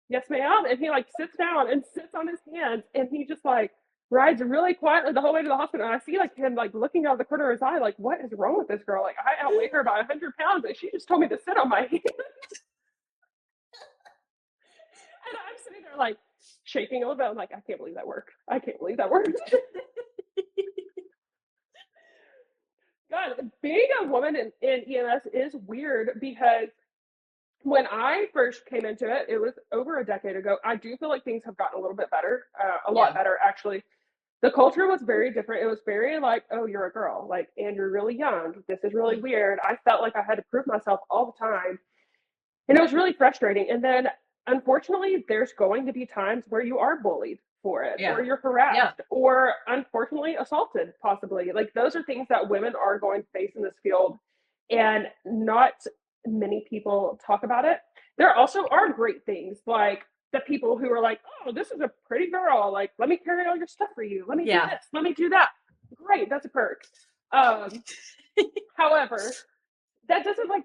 yes, ma'am. And he like sits down and sits on his hands and he just like rides really quietly the whole way to the hospital. And I see like him like looking out of the corner of his eye, like, what is wrong with this girl? Like, I outweigh her by 100 pounds, but she just told me to sit on my hands. And I'm sitting there like shaking a little bit. I'm like, I can't believe that worked. I can't believe that worked. God, being a woman in EMS is weird because when I first came into it, it was over a decade ago. I do feel like things have gotten a little bit better, a lot yeah, better actually. The culture was very different. It was very like, oh, you're a girl, like, and you're really young. This is really weird. I felt like I had to prove myself all the time, and it was really frustrating. And then, unfortunately, there's going to be times where you are bullied for it, yeah, or you're yeah, harassed, or unfortunately assaulted, possibly. Like those are things that women are going to face in this field, and not many people talk about it. There also are great things like the people who are like, oh, this is a pretty girl. Like, let me carry all your stuff for you. Let me do yeah, this. Let me do that. Great, that's a perk. However, that doesn't like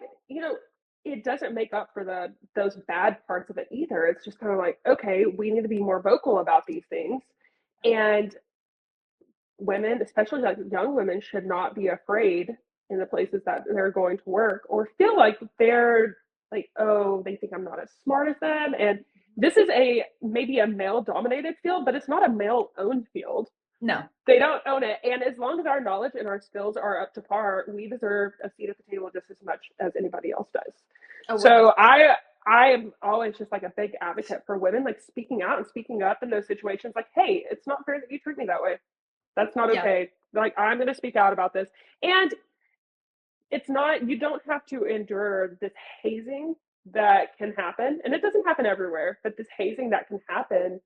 it doesn't make up for those bad parts of it either. It's just kind of like, okay, we need to be more vocal about these things, and women, especially like young women, should not be afraid in the places that they're going to work or feel like they're like, oh, they think I'm not as smart as them. And this is a maybe a male dominated field, but it's not a male owned field. no, They don't own it. And as long as our knowledge and our skills are up to par, we deserve a seat at the table just as much as anybody else does. oh, So 100%. I am always just like a big advocate for women, like speaking out and speaking up in those situations. Like, hey, it's not fair that you treat me that way. That's not Yeah, okay. Like, I'm going to speak out about this. And it's not, you don't have to endure this hazing that can happen. And it doesn't happen everywhere, but this hazing that can happen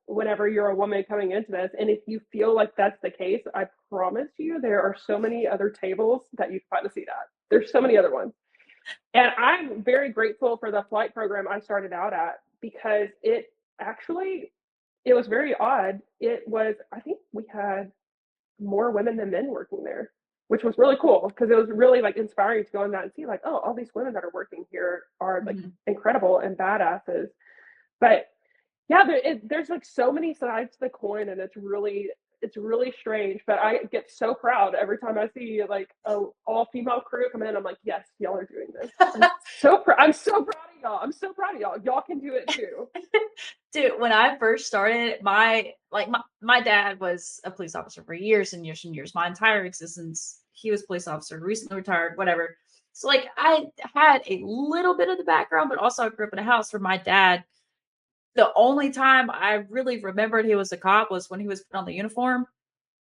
whenever you're a woman coming into this. And if you feel like that's the case, I promise you, there are so many other tables that you can find a seat at. There's so many other ones. And I'm very grateful for the flight program I started out at because it actually, it was very odd. It was, I think we had more women than men working there, which was really cool because it was really like inspiring to go in that and see like, oh, all these women that are working here are like Mhm. incredible and badasses. But yeah, there's like so many sides to the coin, and it's really strange. But I get so proud every time I see like a all female crew come in. I'm like, yes, y'all are doing this. I'm so proud of y'all. I'm so proud of y'all. Y'all can do it too. Dude, when I first started, my dad was a police officer for years and years and years. My entire existence, he was a police officer, recently retired, whatever. So like I had a little bit of the background, but also I grew up in a house where my dad, the only time I really remembered he was a cop was when he was put on the uniform,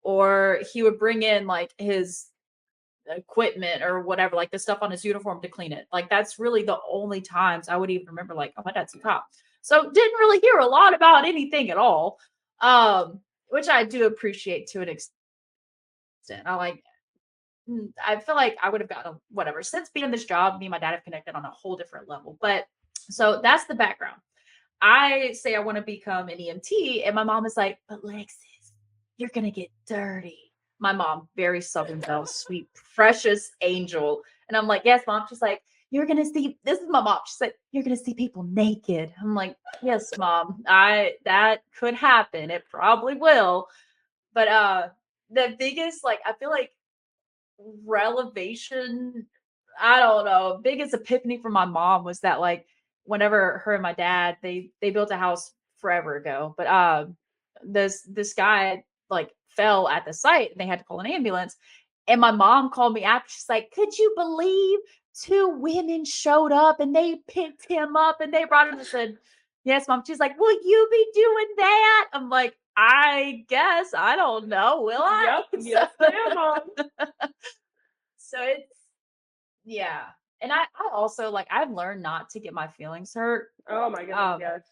or he would bring in like his equipment or whatever, like the stuff on his uniform to clean it. Like that's really the only times I would even remember, like, oh, my dad's a cop. So didn't really hear a lot about anything at all. Which I do appreciate to an extent. I like I feel like I would have gotten whatever. Since being in this job, me and my dad have connected on a whole different level. But so that's the background. I say I want to become an EMT, and my mom is like, "But Lexus, you're gonna get dirty." My mom, very Southern Belle, sweet, precious angel, and I'm like, "Yes, mom." She's like, "You're gonna see." This is my mom. She said, "You're gonna see people naked." I'm like, "Yes, mom. I that could happen. It probably will." But the biggest, like, I feel like relevation, I don't know, biggest epiphany for my mom was that like whenever her and my dad, they built a house forever ago, but this guy like fell at the site and they had to call an ambulance. And my mom called me after. She's like, "Could you believe two women showed up and they picked him up and they brought him?" I said, "Yes, mom." She's like, "Will you be doing that?" I'm like, "I guess. I don't know. Will I?" Yep, yes, ma'am, mom. So it's, yeah. And I also like I've learned not to get my feelings hurt Oh my goodness, um yes.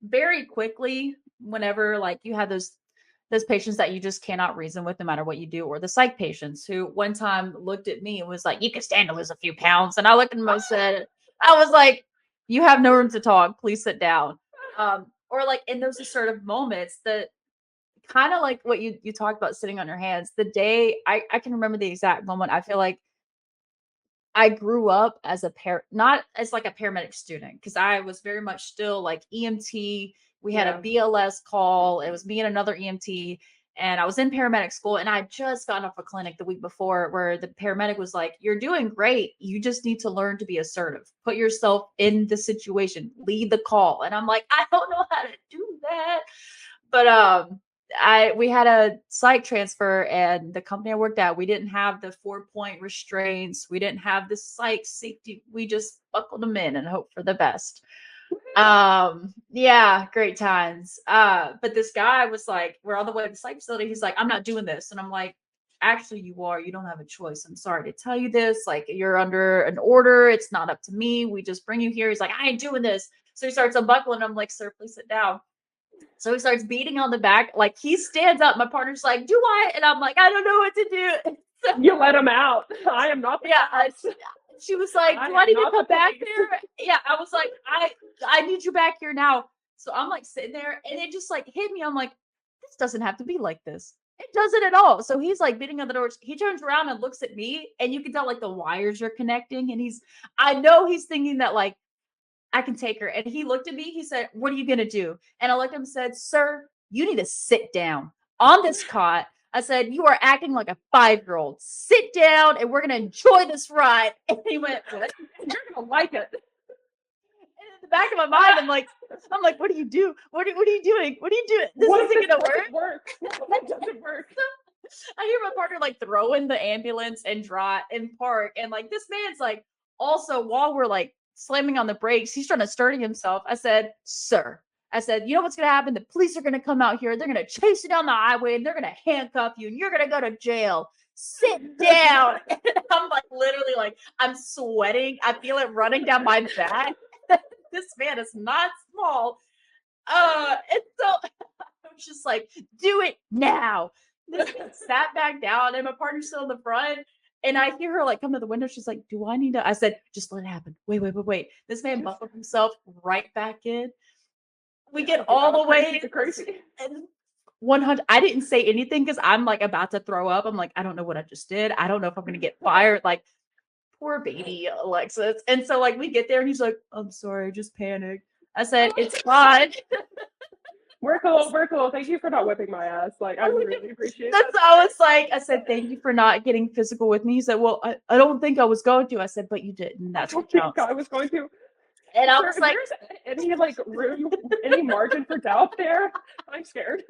very quickly whenever like you have those patients that you just cannot reason with no matter what you do, or the psych patients who one time looked at me and was like, "You can stand to lose a few pounds." And I looked at them and said, I was like, "You have no room to talk. Please sit down." Or like in those assertive moments that kind of like what you talked about sitting on your hands. The day I can remember the exact moment. I feel like I grew up as not as like a paramedic student because I was very much still like EMT. We had a Yeah. BLS call. It was me and another EMT, and I was in paramedic school. And I just got off a clinic the week before where the paramedic was like, "You're doing great. You just need to learn to be assertive. Put yourself in the situation. Lead the call." And I'm like, "I don't know how to do that." But I we had a site transfer, and the company I worked at, we didn't have the 4-point restraints. We didn't have the psych safety. We just buckled them in and hope for the best. Yeah, great times. But this guy was like, we're on the way to the psych facility. He's like, "I'm not doing this." And I'm like, "Actually, you are. You don't have a choice. I'm sorry to tell you this. Like, you're under an order. It's not up to me. We just bring you here." He's like, "I ain't doing this." So he starts unbuckling. I'm like, "Sir, please sit down." So he starts beating on the back. Like he stands up. My partner's like, "Do I?" And I'm like, "I don't know what to do." So, You let them out. I am not the yeah, cops. she was like, I "Do I am need to not the come back police. there?" Yeah, I was like, I need you back here now." So I'm like sitting there, and it just like hit me. I'm like, "This doesn't have to be like this. It doesn't at all." So he's like beating on the door. He turns around and looks at me, and you can tell like the wires are connecting. And I know he's thinking that like I can take her. And he looked at me. He said, "What are you going to do?" And I looked at him and said, "Sir, you need to sit down on this cot." I said, "You are acting like a 5-year-old. Sit down and we're going to enjoy this ride." And he went, "What?" You're gonna like it. And in the back of my mind, I'm like, "What do you do? What are you doing? What are you doing? This What if isn't this going to doesn't work." work? What if it doesn't work? I hear my partner like throw in the ambulance and draw and park. And like this man's like also while we're like slamming on the brakes, he's trying to sturdy himself. I said, "Sir," I said, "you know what's gonna happen? The police are gonna come out here, they're gonna chase you down the highway and they're gonna handcuff you and you're gonna go to jail. Sit down." And I'm like literally like I'm sweating. I feel it running down my back. This man is not small. And so I was just like, do it now. This man sat back down, and my partner's still in the front. And I hear her like come to the window. She's like, do I need to? I said, just let it happen. Wait, wait, wait, wait. This man Just buckled himself right back in. We get yeah, all the way crazy, crazy. and 100. I didn't say anything because I'm like about to throw up. I'm like, I don't know what I just did. I don't know if I'm gonna get fired. Like, poor baby Alexis. And so like we get there and he's like, I'm sorry, I just panicked. I said, it's fine. We're cool. We're cool. Thank you for not whipping my ass. Like, I really appreciate That's that. I was like, I said, thank you for not getting physical with me. He said, well, I don't think I was going to. I said, but you didn't. I That's what don't think counts. I was going to. And I Sir, was if like, there's any like room, any margin for doubt there, I'm scared.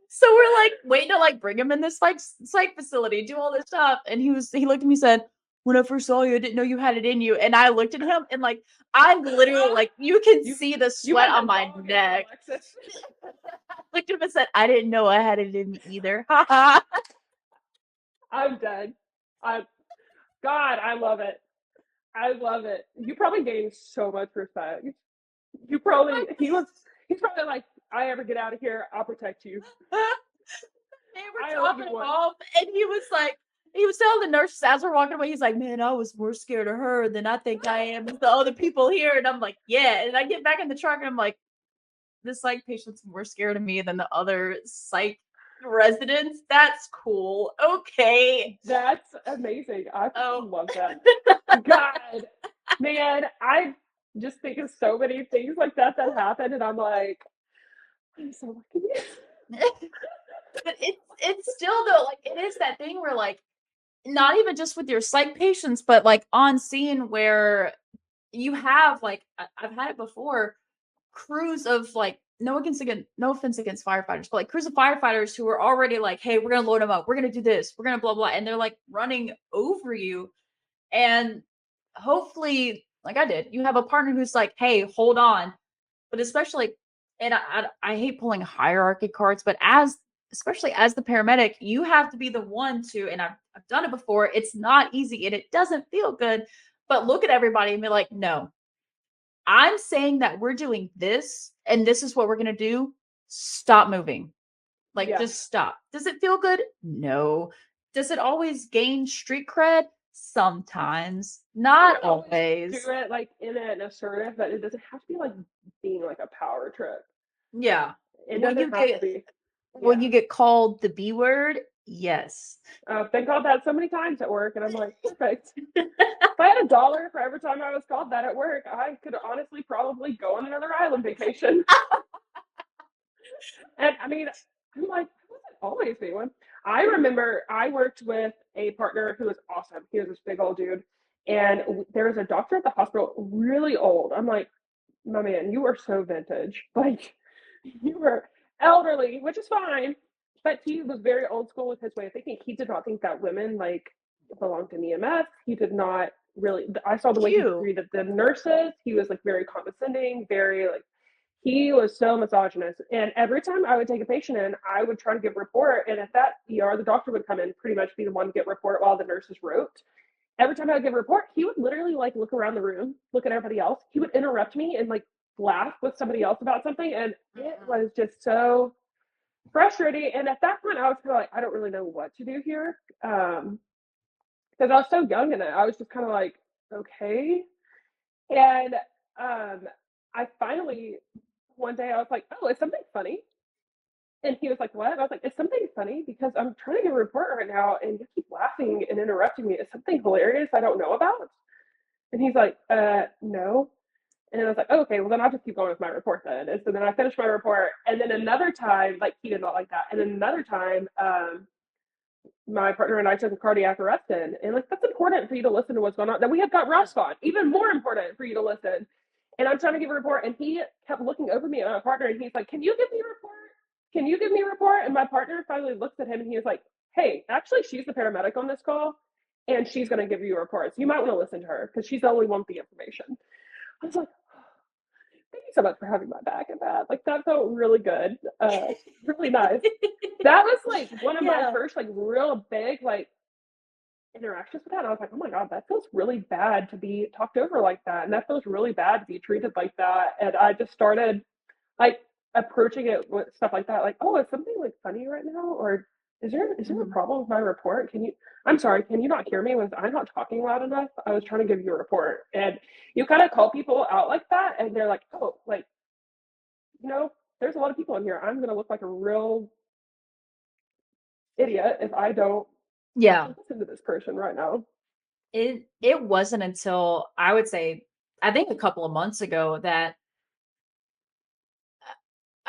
so we're like waiting to like bring him in this like psych facility, do all this stuff. And he looked at me and said, when I first saw you, I didn't know you had it in you. And I looked at him and like I literally like you can You see the you sweat had on the my dog in you, neck. Alexis. I looked at him and said, I didn't know I had it in me either. Ha ha. I'm dead. I God, I love it. I love it. You probably gained so much respect. You probably he's probably like, I ever get out of here, I'll protect you. They were I owe topping you him one. off, and he was like, he was telling the nurses as we're walking away, he's like, man, I was more scared of her than I think I am of the other people here. And I'm like, yeah. And I get back in the truck and I'm like, this psych patient's more scared of me than the other psych residents. That's cool. Okay. That's amazing. I Oh. love that. God, man, I just think of so many things like that happen, and I'm like, I'm so lucky. But it's still though, like it is that thing where like not even just with your psych patients, but like on scene where you have like I've had it before, crews of like no offense against firefighters, but like crews of firefighters who are already like, hey, we're gonna load them up, we're gonna do this, we're gonna blah blah, and they're like running over you, and hopefully, like I did, you have a partner who's like, hey, hold on, but especially, and I hate pulling hierarchy cards, but as especially as the paramedic, you have to be the one to, and I've done it before. It's not easy and it doesn't feel good, but look at everybody and be like, no, I'm saying that we're doing this and this is what we're going to do. Stop moving. Like, Yeah, just stop. Does it feel good? No. Does it always gain street cred? Sometimes. you Not can always do always. it like in an assertive, but it doesn't have to be like being like a power trip. Yeah. It When you doesn't have to get be. when Yeah. you get called the B word, yes. I've been called that so many times at work, and I'm like, perfect. If I had $1 for every time I was called that at work, I could honestly probably go on another island vacation. And I mean, I'm like, I wasn't always being one. I remember I worked with a partner who was awesome. He was this big old dude. And there was a doctor at the hospital, really old. I'm like, my man, you are so vintage. Like, you were elderly, which is fine. But he was very old school with his way of thinking. He did not think that women like belonged in EMS. He did not really. I saw the way he You. treated the nurses. He was like very condescending, very like he was so misogynist. And every time I would take a patient in, I would try to give a report. And at that ER, the doctor would come in, pretty much be the one to get a report while the nurses wrote. Every time I would give a report, he would literally like look around the room, look at everybody else. He would interrupt me and like laugh with somebody else about something. And it was just so frustrating. And at that point, I was kind of like, I don't really know what to do here. Because I was so young in it. I was just kind of like, okay. And I finally, one day, I was like, oh, is something funny? And he was like, what? And I was like, is something funny? Because I'm trying to give a report right now and you keep laughing and interrupting me. Is something hilarious I don't know about? And he's like, no. And then I was like, oh, okay, well, then I'll just keep going with my report then. And so then I finished my report. And then another time, like, he did not like that. And then another time, my partner and I took a cardiac arrest in. And, like, that's important for you to listen to what's going on. Then we have got Ross on, even more important for you to listen. And I'm trying to give a report. And he kept looking over me at my partner. And he's like, can you give me a report? Can you give me a report? And my partner finally looks at him and he was like, hey, actually, she's the paramedic on this call. And she's going to give you a report. So you might want to listen to her because she's the only one with the information. I was like, thank you so much for having my back at that. Like that felt really good. Really nice. That was like one of my Yeah. first like real big like interactions with that. And I was like, oh my God, that feels really bad to be talked over like that. And that feels really bad to be treated like that. And I just started like approaching it with stuff like that, like, oh, is something like funny right now? Or is there a Mhm. problem with my report? I'm sorry, can you not hear me? Was I not talking loud enough? I was trying to give you a report. And you kind of call people out like that, and they're like, oh, like, you know, there's a lot of people in here. I'm gonna look like a real idiot if I don't Yeah. actually listen to this person right now. It wasn't until I would say, I think a couple of months ago that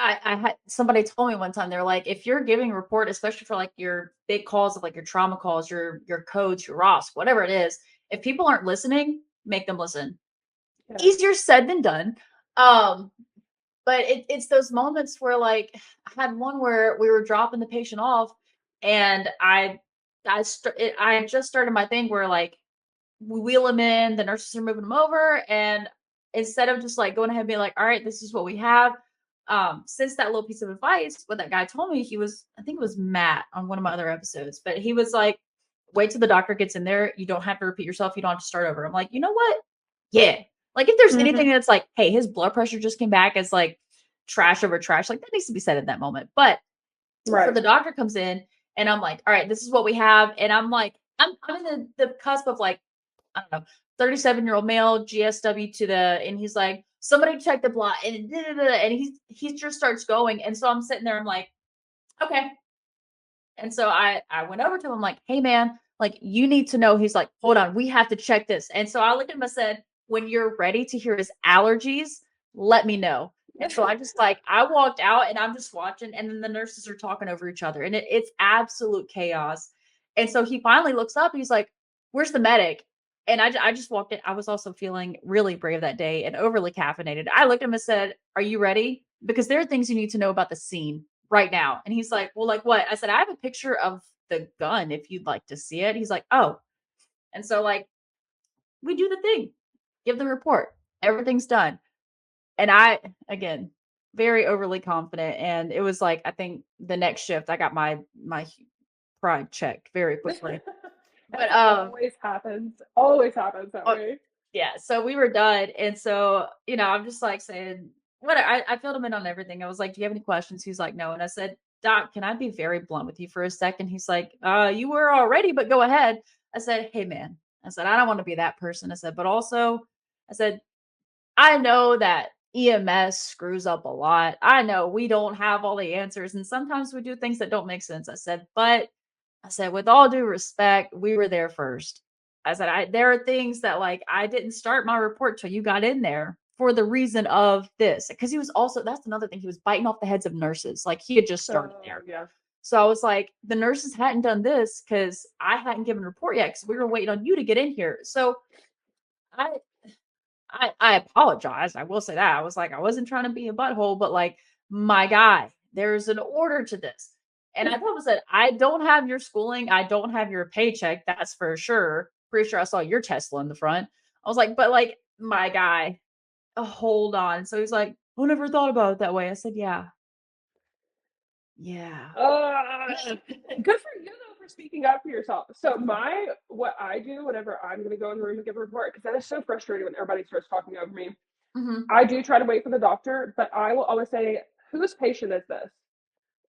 I had somebody told me one time, they're like, if you're giving a report, especially for like your big calls of like your trauma calls, your codes, your ROS, whatever it is, if people aren't listening, make them listen. Yeah. Easier said than done. Um, but it's those moments where like I had one where we were dropping the patient off, and I had just started my thing where like we wheel him in, the nurses are moving him over, and instead of just like going ahead and being like, all right, this is what we have. Since that little piece of advice, what that guy told me, he was, I think it was Matt on one of my other episodes, but he was like, wait till the doctor gets in there. You don't have to repeat yourself. You don't have to start over. I'm like, you know what? Yeah. Like if there's anything Mm-hmm. that's like, hey, his blood pressure just came back as like trash over trash, like that needs to be said in that moment. But so Right. the doctor comes in and I'm like, all right, this is what we have. And I'm like, I'm in the cusp of like, I don't know, 37-year-old male, GSW to the, and he's like, somebody check the blood, and and he just starts going. And so I'm sitting there, I'm like, okay. And so I went over to him, I'm like, hey man, like you need to know. He's like, hold on, we have to check this. And so I looked at him and said, when you're ready to hear his allergies, let me know. And so I just like I walked out and I'm just watching, and then the nurses are talking over each other, and it's absolute chaos. And so he finally looks up, he's like, where's the medic? And I just walked in. I was also feeling really brave that day and overly caffeinated. I looked at him and said, are you ready? Because there are things you need to know about the scene right now. And he's like, well, like what? I said, I have a picture of the gun if you'd like to see it. He's like, oh. And so, like, we do the thing, give the report, everything's done. And I, again, very overly confident. And it was like, I think the next shift, I got my pride checked very quickly. That But, always happens that oh, way. yeah, so we were done. And so, I'm just like saying, what I filled him in on everything. I was like, do you have any questions? He's like, no. And I said, Doc, can I be very blunt with you for a second? He's like, you were already, but go ahead. I said, hey man, I said, I don't want to be that person. I said, but also, I said, I know that EMS screws up a lot. I know we don't have all the answers, and sometimes we do things that don't make sense. I said, but I said, with all due respect, we were there first. I said, there are things that like I didn't start my report till you got in there for the reason of this. Because he was also, that's another thing, he was biting off the heads of nurses. Like he had just started Oh there. yeah. So I was like, the nurses hadn't done this because I hadn't given a report yet because we were waiting on you to get in here. So I I apologize. I will say that. I was like, I wasn't trying to be a butthole, but like, my guy, there's an order to this. And I told him, I said, I don't have your schooling. I don't have your paycheck. That's for sure. Pretty sure I saw your Tesla in the front. I was like, but like, my guy, hold on. So he's like, I never thought about it that way. I said, yeah, yeah. Good for you though for speaking up for yourself. So what I do whenever I'm going to go in the room and give a report, because that is so frustrating when everybody starts talking over me. Hmm. I do try to wait for the doctor, but I will always say, "Whose patient is this?"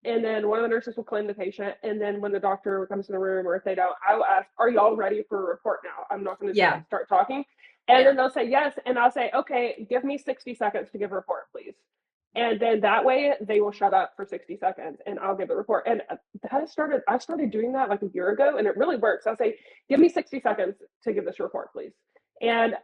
And then one of the nurses will claim the patient, and then when the doctor comes in the room, or if they don't, I will ask, "Are y'all ready for a report now?" I'm not going to Yeah. start talking, and Yeah. then they'll say yes, and I'll say, "Okay, give me 60 seconds to give a report, please." And then that way they will shut up for 60 seconds and I'll give the report. And I started doing that like a year ago and it really works. I'll say, give me 60 seconds to give this report, please. And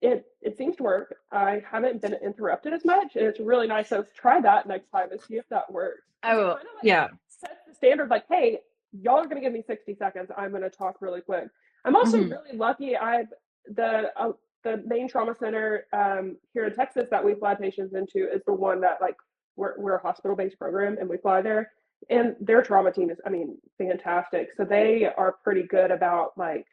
it seems to work. I haven't been interrupted as much and it's really nice. So try that next time and see if that works. I Because it will. kind of like Yeah. sets the standard like, hey, y'all are gonna give me 60 seconds. I'm gonna talk really quick. I'm also Hmm. really lucky. The main trauma center here in Texas that we fly patients into is the one that like we're a hospital based program and we fly there. And their trauma team is, I mean, fantastic. So they are pretty good about like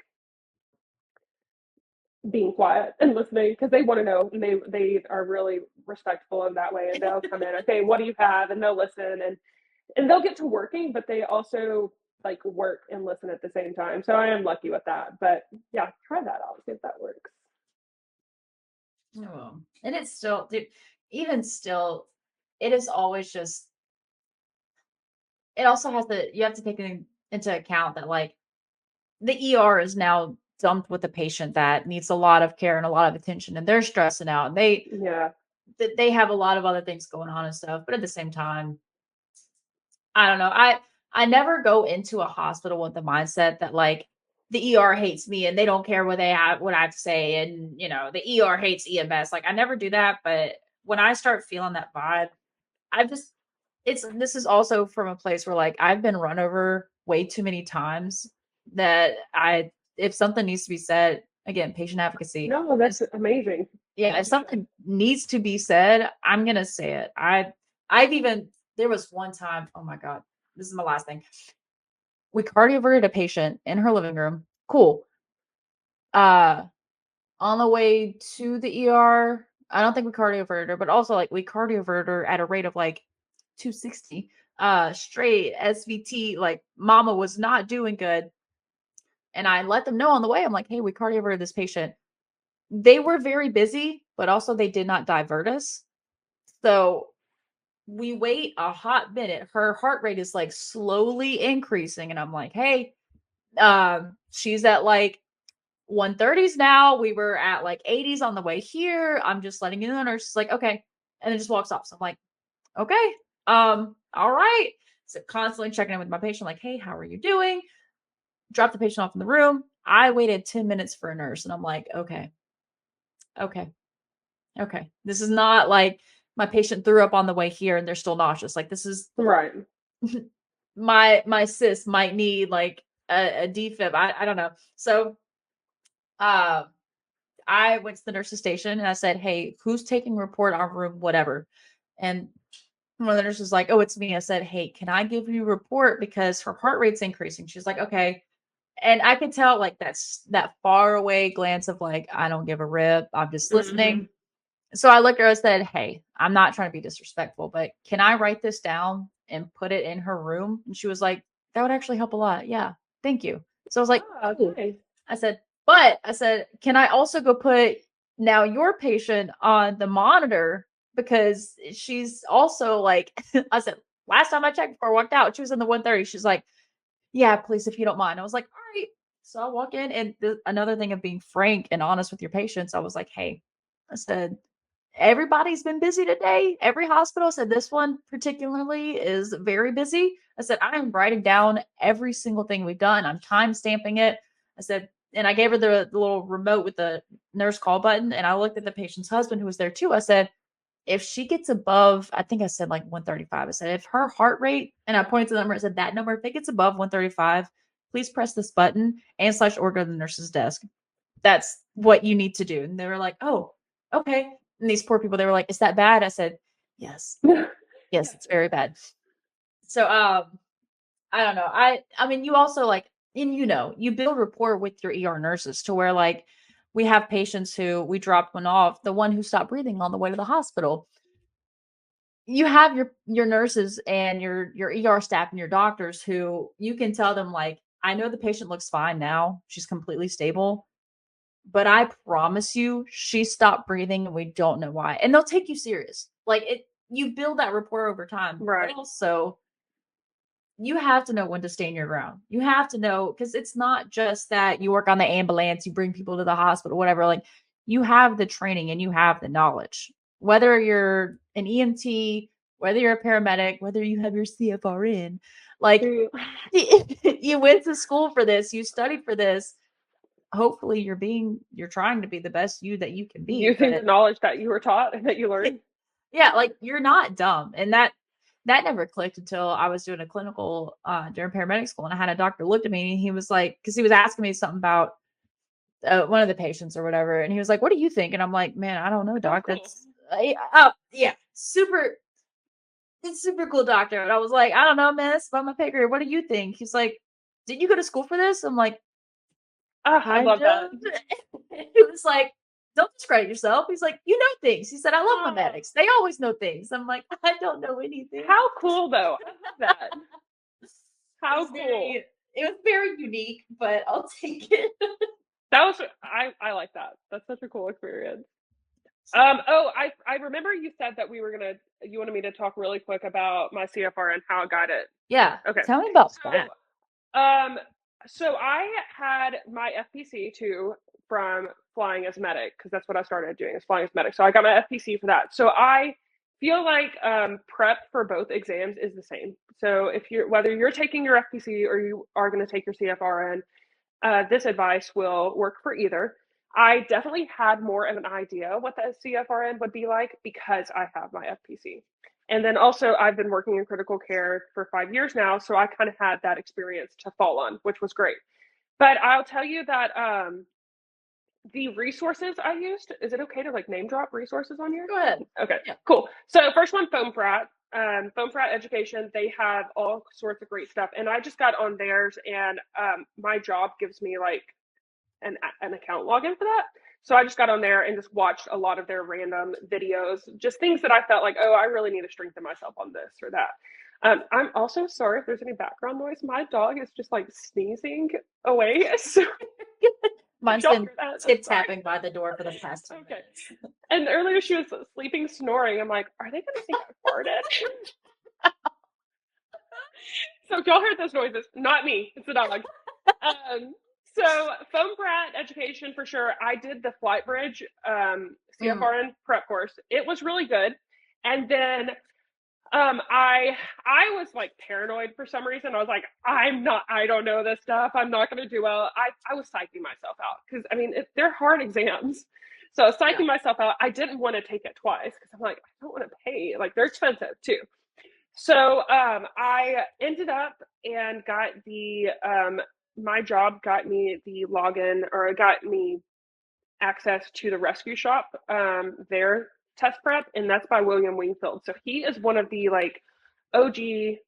being quiet and listening because they want to know and they are really respectful in that way and they'll come in, okay, what do you have, and they'll listen and they'll get to working, but they also like work and listen at the same time. So I am lucky with that. But yeah, try that out, see if that works. Oh, and it's still, dude, even still, it is always just, it also has to, you have to take into account that like the ER is now dumped with a patient that needs a lot of care and a lot of attention and they're stressing out and Yeah. they have a lot of other things going on and stuff. But at the same time, I don't know. I never go into a hospital with the mindset that like the ER hates me and they don't care what I have to say and the ER hates EMS. Like I never do that, but when I start feeling that vibe, I just this is also from a place where like I've been run over way too many times that I if something needs to be said, again, patient advocacy. No, that's amazing. Yeah, As if you should. something needs to be said, I'm gonna say it. I've even there was one time, oh my God, this is my last thing. We cardioverted a patient in her living room. Cool. Uh on the way to the ER, I don't think we cardioverted her, but also like we cardioverted her at a rate of like 260 straight SVT, like mama was not doing good. And I let them know on the way. I'm like, hey, we cardioverted this patient. They were very busy, but also they did not divert us. So we wait a hot minute. Her heart rate is like slowly increasing. And I'm like, hey, she's at like 130s now. We were at like 80s on the way here. I'm just letting you know. And she's like, okay. And then just walks off. So I'm like, okay. All right. So constantly checking in with my patient, like, hey, how are you doing? Drop the patient off in the room. I waited 10 minutes for a nurse. And I'm like, okay, okay, okay. This is not like my patient threw up on the way here and they're still nauseous. Like this is Right. my sis might need like a defib. I don't know. So uh I went to the nurse's station and I said, hey, who's taking report on room whatever? And one of the nurses was like, oh, it's me. I said, hey, can I give you a report because her heart rate's increasing? She's like, okay. And I could tell like that's that far away glance of like, I don't give a rip. I'm just Hmm. listening. So I looked at her and said, hey, I'm not trying to be disrespectful, but can I write this down and put it in her room? And she was like, that would actually help a lot. Yeah. Thank you. So I was like, Ah, cool. nice. I said, can I also go put now your patient on the monitor because she's also like, I said, last time I checked before I walked out, she was in the 130. She's like, yeah, please, if you don't mind. I was like, all right. So I walk in, and another thing of being frank and honest with your patients, I was like, hey, I said, everybody's been busy today. Every hospital said this one particularly is very busy. I said, I am writing down every single thing we've done. I'm time stamping it. I said, and I gave her the little remote with the nurse call button. And I looked at the patient's husband who was there too. I said, if she gets above, I think I said like 135. I said, if her heart rate, and I pointed to the number, I said, that number, if it gets above 135, please press this button and slash order to the nurse's desk. That's what you need to do. And they were like, oh, okay. And these poor people, they were like, is that bad? I said, yes, yes, Yeah. it's very bad. So, I don't know. I mean, you also like, and you build rapport with your ER nurses to where like we have patients who we dropped one off, the one who stopped breathing on the way to the hospital. You have your nurses and your ER staff and your doctors who you can tell them like, I know the patient looks fine now. She's completely stable, but I promise you she stopped breathing and we don't know why. And they'll take you serious. Like you build that rapport over time. But Right. also you have to know when to stand your ground. You have to know because it's not just that you work on the ambulance, you bring people to the hospital, whatever. Like you have the training and you have the knowledge. Whether you're an EMT, whether you're a paramedic, whether you have your CFRN, like Do you went to school for this, you studied for this. Hopefully you're trying to be the best you that you can be. using the But knowledge that you were taught and that you learned. yeah, like you're not dumb. And that never clicked until I was doing a clinical during paramedic school and I had a doctor look at me and he was like, because he was asking me something about one of the patients or whatever, and he was like, "What do you think?" And I'm like, "Man, I don't know, Oh, doc. cool. That's oh yeah, it's super cool, doctor." And I was like, "I don't know, man. It's about my pay grade. What do you think?" He's like, "Did you go to school for this?" I'm like, Ah, I "Kind love that. of." He was like, "Don't discredit yourself." He's like, "You know things." He said, "I love my Oh, medics. They always know things." I'm like, "I don't know anything." how cool though. I love that. so cool. It was very unique, but I'll take it. That was I like that. That's such a cool experience. Oh, I remember you said that you wanted me to talk really quick about my CFR and how I got it. Yeah, Okay. tell me about that. So, um, so I had my FPC too from flying as medic because that's what I started doing is flying as medic. So I got my FPC for that. So I feel like prep for both exams is the same. So if you're whether you're taking your FPC or you are going to take your CFRN, this advice will work for either. I definitely had more of an idea what the CFRN would be like because I have my FPC. And then also, I've been working in critical care for 5 years now, so I kind of had that experience to fall on, which was great. But I'll tell you that the resources I used, is it okay to like name drop resources on here? Go ahead. Okay, Yeah. cool. So first one, Foam Frat. Foam Frat Education, they have all sorts of great stuff. And I just got on theirs and my job gives me like an account login for that. So I just got on there and just watched a lot of their random videos, just things that I felt like, oh, I really need to strengthen myself on this or that. I'm also sorry if there's any background noise. My dog is just like sneezing away. So Mine's been tip tapping by the door for the past 2 okay. minutes. And earlier she was sleeping, snoring. I'm like, are they going to think I farted? So if y'all heard those noises, not me, it's the dog. So Foam Brat Education for sure. I did the Flight Bridge CFRN prep course. It was really good. And then I was like paranoid for some reason. I was like, I don't know this stuff. I'm not going to do well. I was psyching myself out because I mean, they're hard exams. So I was psyching myself out. I didn't want to take it twice because I'm like, I don't want to pay. Like they're expensive too. So I ended up and got my job got me the login or it got me access to the rescue shop, their test prep, and that's by William Wingfield. So he is one of the like OG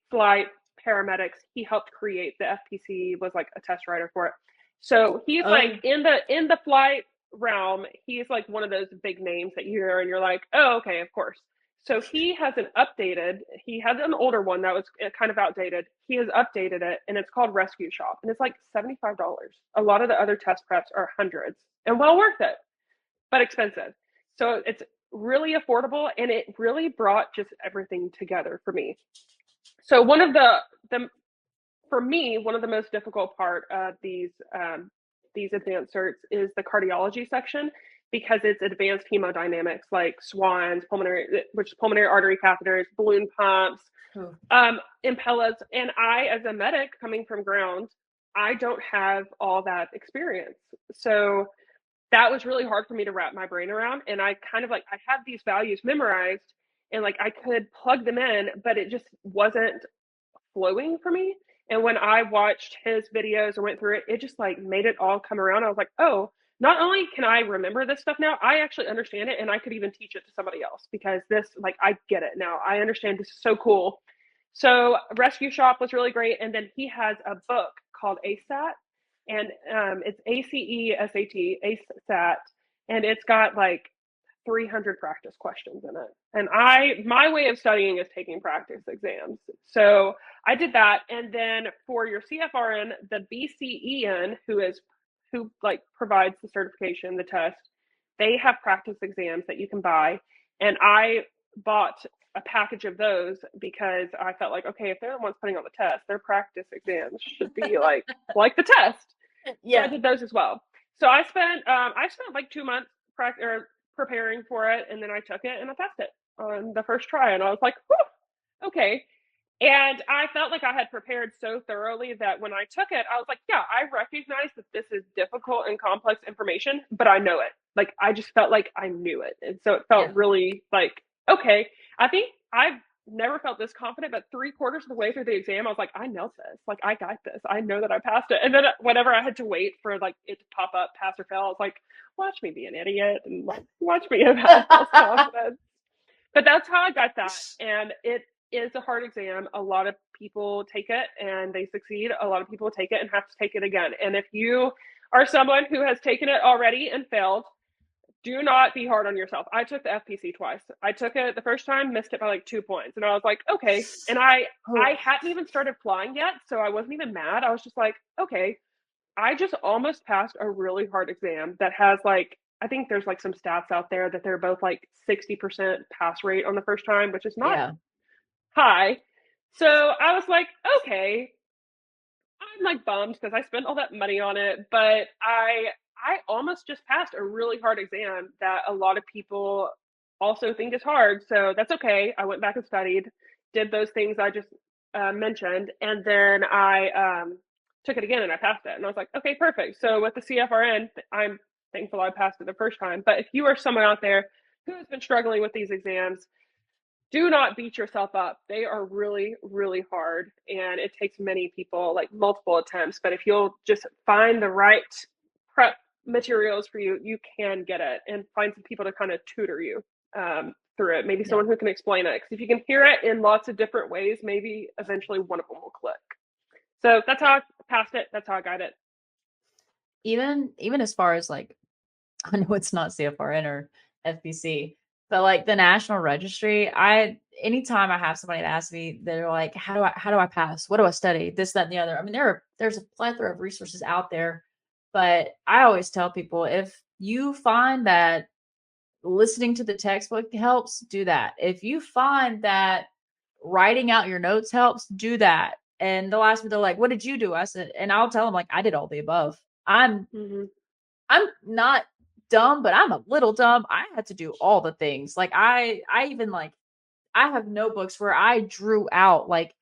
flight paramedics. He helped create the FPC, was like a test writer for it. So he's like in the flight realm, he's like one of those big names that you hear and you're like, oh, okay, of course. So he has he has an older one that was kind of outdated. He has updated it and it's called Rescue Shop and it's like $75. A lot of the other test preps are hundreds and well worth it, but expensive. So it's really affordable and it really brought just everything together for me. So for me, one of the most difficult part of these advanced certs is the cardiology section because it's advanced hemodynamics like swans, pulmonary artery catheters, balloon pumps, impellas. And I, as a medic coming from ground, I don't have all that experience. So that was really hard for me to wrap my brain around. And I kind of like, I had these values memorized and like I could plug them in, but it just wasn't flowing for me. And when I watched his videos and went through it, it just like made it all come around. I was like, oh, not only can I remember this stuff now, I actually understand it and I could even teach it to somebody else because this, like, I get it now. I understand this is so cool. So Rescue Shop was really great. And then he has a book called ASAT and it's ACESAT, ASAT, and it's got like 300 practice questions in it. And my way of studying is taking practice exams. So I did that. And then for your CFRN, the BCEN, who like provides the certification, the test, they have practice exams that you can buy. And I bought a package of those because I felt like, okay, if they're the ones putting on the test, their practice exams should be like the test. Yeah, so I did those as well. So I spent like 2 months preparing for it, and then I took it and I passed it on the first try, and I was like, whew, okay. And I felt like I had prepared so thoroughly that when I took it, I was like, yeah, I recognize that this is difficult and complex information, but I know it. Like, I just felt like I knew it. And so it felt really like, okay, I think I've never felt this confident, but 3/4 of the way through the exam, I was like, I nailed this. Like, I got this. I know that I passed it. And then whenever I had to wait for like it to pop up, pass or fail, I was like, watch me be an idiot and like, watch me have false confidence. But that's how I got that. And it is a hard exam. A lot of people take it and they succeed. A lot of people take it and have to take it again. And if you are someone who has taken it already and failed, do not be hard on yourself. I took the FPC twice. I took it the first time, missed it by like 2 points, and I was like, okay. And I Oh, hadn't even started flying yet, so I wasn't even mad. I was just like, okay, I just almost passed a really hard exam that has like, I think there's like some stats out there that they're both like 60% pass rate on the first time, which is not yeah. high. So I was like, okay, I'm like bummed because I spent all that money on it, but I almost just passed a really hard exam that a lot of people also think is hard. So that's okay. I went back and studied, did those things I just mentioned, and then I took it again and I passed it. And I was like, okay, perfect. So with the CFRN, I'm thankful I passed it the first time. But if you are someone out there who has been struggling with these exams, do not beat yourself up. They are really, really hard, and it takes many people, like multiple attempts. But if you'll just find the right prep materials for you, you can get it, and find some people to kind of tutor you through it. Maybe Yeah. someone who can explain it. Because if you can hear it in lots of different ways, maybe eventually one of them will click. So that's how I passed it. That's how I got it. Even as far as like, I know it's not CFRN or FBC, but like the National Registry, anytime I have somebody that asks me, they're like, how do I pass? What do I study? This, that, and the other. I mean, there's a plethora of resources out there, but I always tell people, if you find that listening to the textbook helps, do that. If you find that writing out your notes helps, do that. And they'll ask me, they're like, what did you do? I said, and I'll tell them like, I did all the above. I'm Mm-hmm. I'm not dumb, but I'm a little dumb. I had to do all the things. Like I even like I have notebooks where I drew out like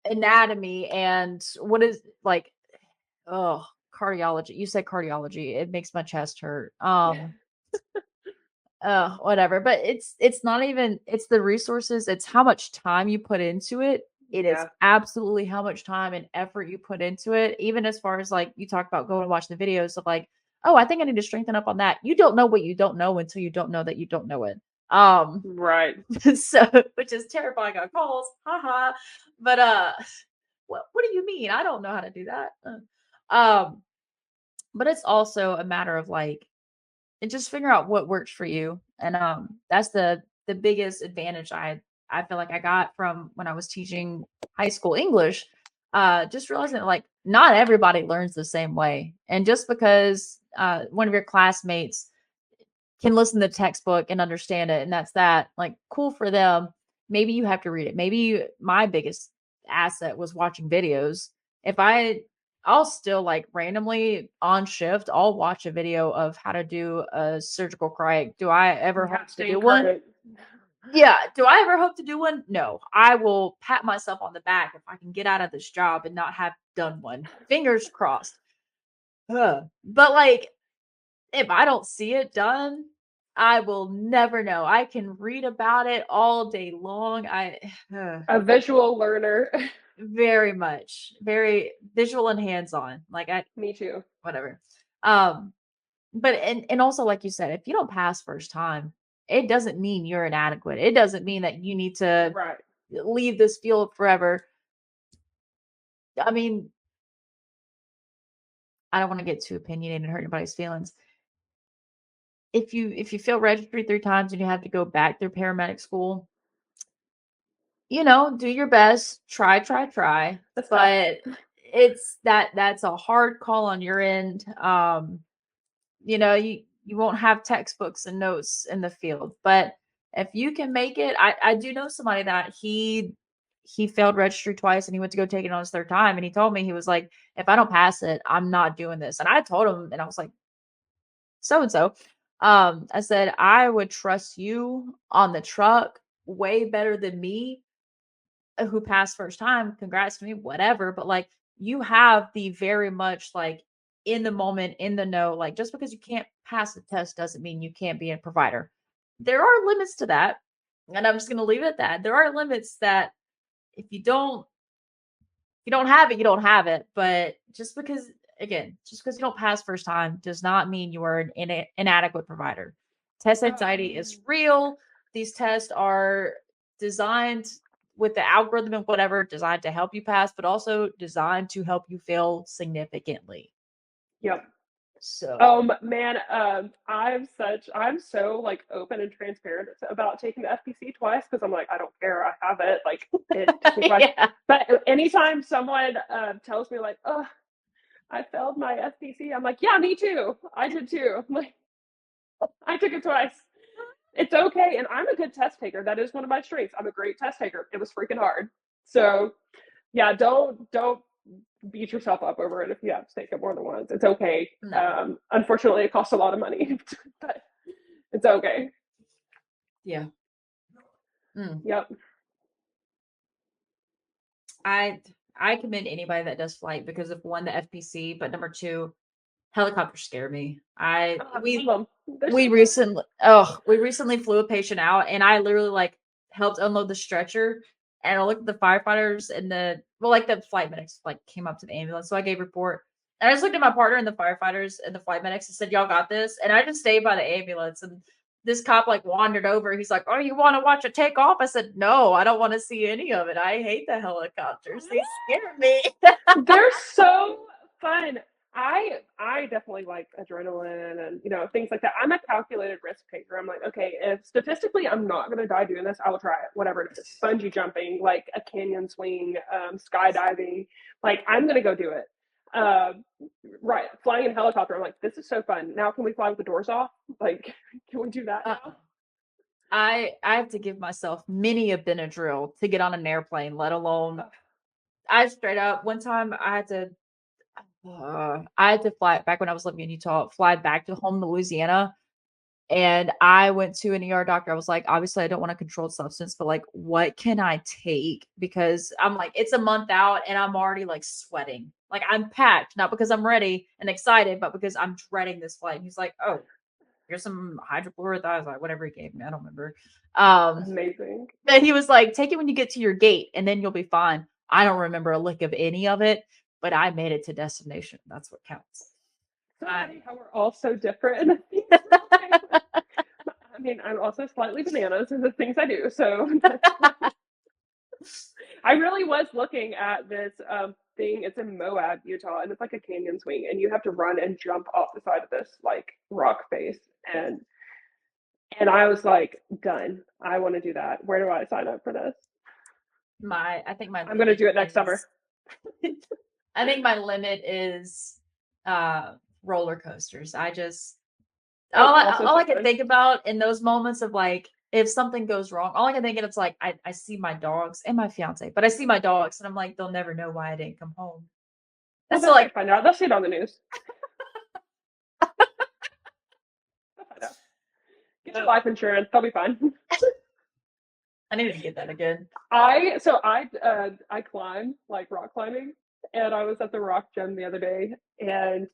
anatomy and what is like, oh, cardiology. You said cardiology. It makes my chest hurt. Whatever. But it's not even, it's the resources, it's how much time you put into it. It is Yeah. absolutely how much time and effort you put into it. Even as far as like you talk about going and watching the videos of like, oh, I think I need to strengthen up on that. You don't know what you don't know until you don't know that you don't know it. Right. So which is terrifying on calls. Haha. But what do you mean? I don't know how to do that. Um, but it's also a matter of like, and just figure out what works for you. And that's the biggest advantage I feel like I got from when I was teaching high school English. Just realizing that like not everybody learns the same way. And just because one of your classmates can listen to the textbook and understand it, and that's that, like cool for them. Maybe you have to read it. Maybe my biggest asset was watching videos. If I'll still like randomly on shift, I'll watch a video of how to do a surgical cryo. Do I ever Yeah. hope to Staying do one? current. Yeah. Do I ever hope to do one? No. I will pat myself on the back if I can get out of this job and not have done one. Fingers crossed. But like if I don't see it done, I will never know. I can read about it all day long. A visual learner. Very much, very visual and hands-on. Like I Me too. whatever. Um, but and also like you said, if you don't pass first time, it doesn't mean you're inadequate. It doesn't mean that you need to Right. leave this field forever. I mean, I don't want to get too opinionated and hurt anybody's feelings. If you fail registry 3 times and you have to go back through paramedic school, do your best, try, That's tough. but that's a hard call on your end. You won't have textbooks and notes in the field, but if you can make it, I do know somebody that he failed registry twice and he went to go take it on his third time and he told me, he was like, if I don't pass it, I'm not doing this. And I told him, and I was like, so and so. I said, I would trust you on the truck way better than me, who passed first time. Congrats to me, whatever. But like, you have the very much like in the moment, in the know. Like, just because you can't pass the test doesn't mean you can't be a provider. There are limits to that. And I'm just going to leave it at that. There are limits that if you don't have it, you don't have it. But just because you don't pass first time does not mean you are an inadequate provider. Test anxiety is real. These tests are designed with the algorithm and whatever, designed to help you pass, but also designed to help you fail significantly. Yep. So Man, I'm so like open and transparent about taking the FPC twice because I'm like, I don't care, I have it. Like it took me twice. yeah. But anytime someone tells me like, oh, I failed my FPC, I'm like, yeah, me too. I did too. I'm like, I took it twice. It's okay. And I'm a good test taker. That is one of my strengths. I'm a great test taker. It was freaking hard. So yeah, don't beat yourself up over it if you have to take it more than once. It's okay. No. Unfortunately, it costs a lot of money, but it's okay. Yeah. Mm. Yep. I I commend anybody that does flight because of one, the FPC, but number two, helicopters scare me. I Oh, I love them. They're we so fun. recently flew a patient out and I literally like helped unload the stretcher and I looked at the firefighters and like the flight medics like came up to the ambulance. So I gave report. And I just looked at my partner and the firefighters and the flight medics and said, y'all got this. And I just stayed by the ambulance and this cop like wandered over. He's like, oh, you want to watch a takeoff? I said, no, I don't want to see any of it. I hate the helicopters. They scare me. They're so fun. I definitely like adrenaline and things like that. I'm a calculated risk taker. I'm like, okay, if statistically I'm not gonna die doing this, I will try it. Whatever it is, bungee jumping, like a canyon swing, skydiving, like I'm gonna go do it. Right, flying in a helicopter. I'm like, this is so fun. Now can we fly with the doors off? Like, can we do that uh, now? I have to give myself many a Benadryl to get on an airplane, let alone Uh, I straight up one time I had to fly back when I was living in Utah, fly back to home to Louisiana. And I went to an ER doctor. I was like, obviously, I don't want a controlled substance, but like, what can I take? Because I'm like, it's a month out and I'm already like sweating. Like, I'm packed, not because I'm ready and excited, but because I'm dreading this flight. And he's like, oh, here's some hydrochlorothiazide, whatever he gave me. I don't remember. Um, Amazing. but he was like, take it when you get to your gate and then you'll be fine. I don't remember a lick of any of it, but I made it to destination. That's what counts. So I funny how we're all so different and the things we're okay with. I mean, I'm also slightly bananas in the things I do, so that's funny. I really was looking at this thing. It's in Moab, Utah, and it's like a canyon swing, and you have to run and jump off the side of this like rock face, and I was like, done. I want to do that. Where do I sign up for this? I think my I'm gonna limit do it next summer. is I think my limit is roller coasters. I just Oh, also all so I can fun. think about in those moments of like if something goes wrong, all I can think of is like I see my dogs and my fiance, but I see my dogs and I'm like, they'll never know why I didn't come home. Well, That's so they'll like find out. They'll see it on the news. They'll find out. Get your life insurance. They'll be fine. I needed to get that again. I climb like rock climbing, and I was at the rock gym the other day, and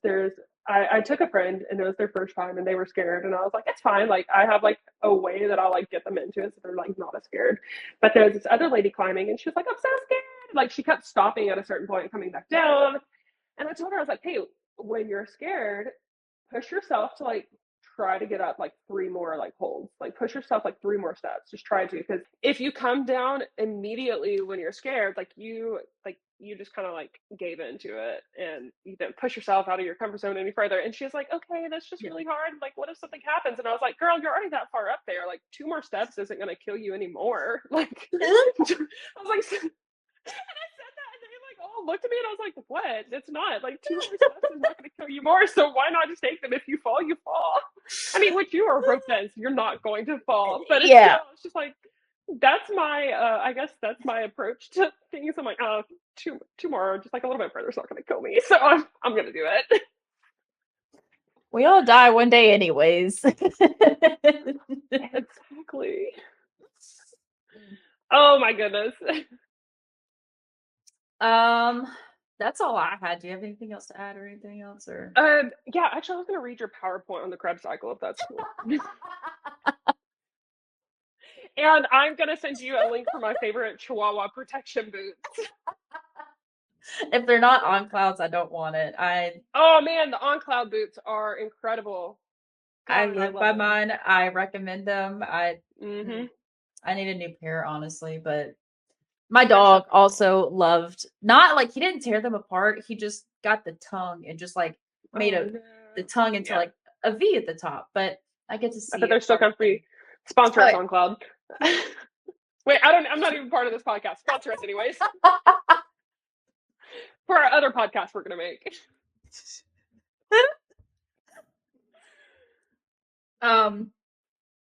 I took a friend and it was their first time and they were scared and I was like, it's fine. Like I have like a way that I'll like get them into it so they're like not as scared. But there was this other lady climbing and she was like, I'm so scared. Like she kept stopping at a certain point and coming back down. And I told her, I was like, hey, when you're scared, push yourself to like try to get up like three more like holds. Like push yourself like three more steps. Just try to, because if you come down immediately when you're scared, you just kind of like gave into it and you didn't push yourself out of your comfort zone any further. And she was like, okay, that's just Yeah. really hard. Like, what if something happens? And I was like, girl, you're already that far up there. Like two more steps isn't gonna kill you anymore. Like I was like, and I said that, and they like all looked at me, and I was like, "What? It's not like two more steps is not going to kill you more. So why not just take them? If you fall, you fall. I mean, which you are a rope fence, you're not going to fall, but it's Yeah. still, it's just like that's my, I guess that's my approach to things. I'm like, oh, two more, just like a little bit further, is not going to kill me. So I'm going to do it. We all die one day anyways. Exactly. Oh my goodness. um that's all I had. Do you have anything else to add or anything else or Yeah, actually, I was going to read your PowerPoint on the Krebs cycle if that's cool. And I'm gonna send you a link for my favorite Chihuahua protection boots. if they're not on clouds, I don't want it. Oh man, the On Cloud boots are incredible. I God, I live love by them. mine. I recommend them. Mm-hmm. I need a new pair, honestly, but my They're so dog comfortable. also loved not like he didn't tear them apart. He just got the tongue and just like made Oh a no. the tongue into Yeah. like a V at the top, but I get to I see bet it they're still from comfy. Sponsor us within. on Cloud. Wait, I'm not even part of this podcast. Sponsor us anyways. For our other podcast we're gonna make.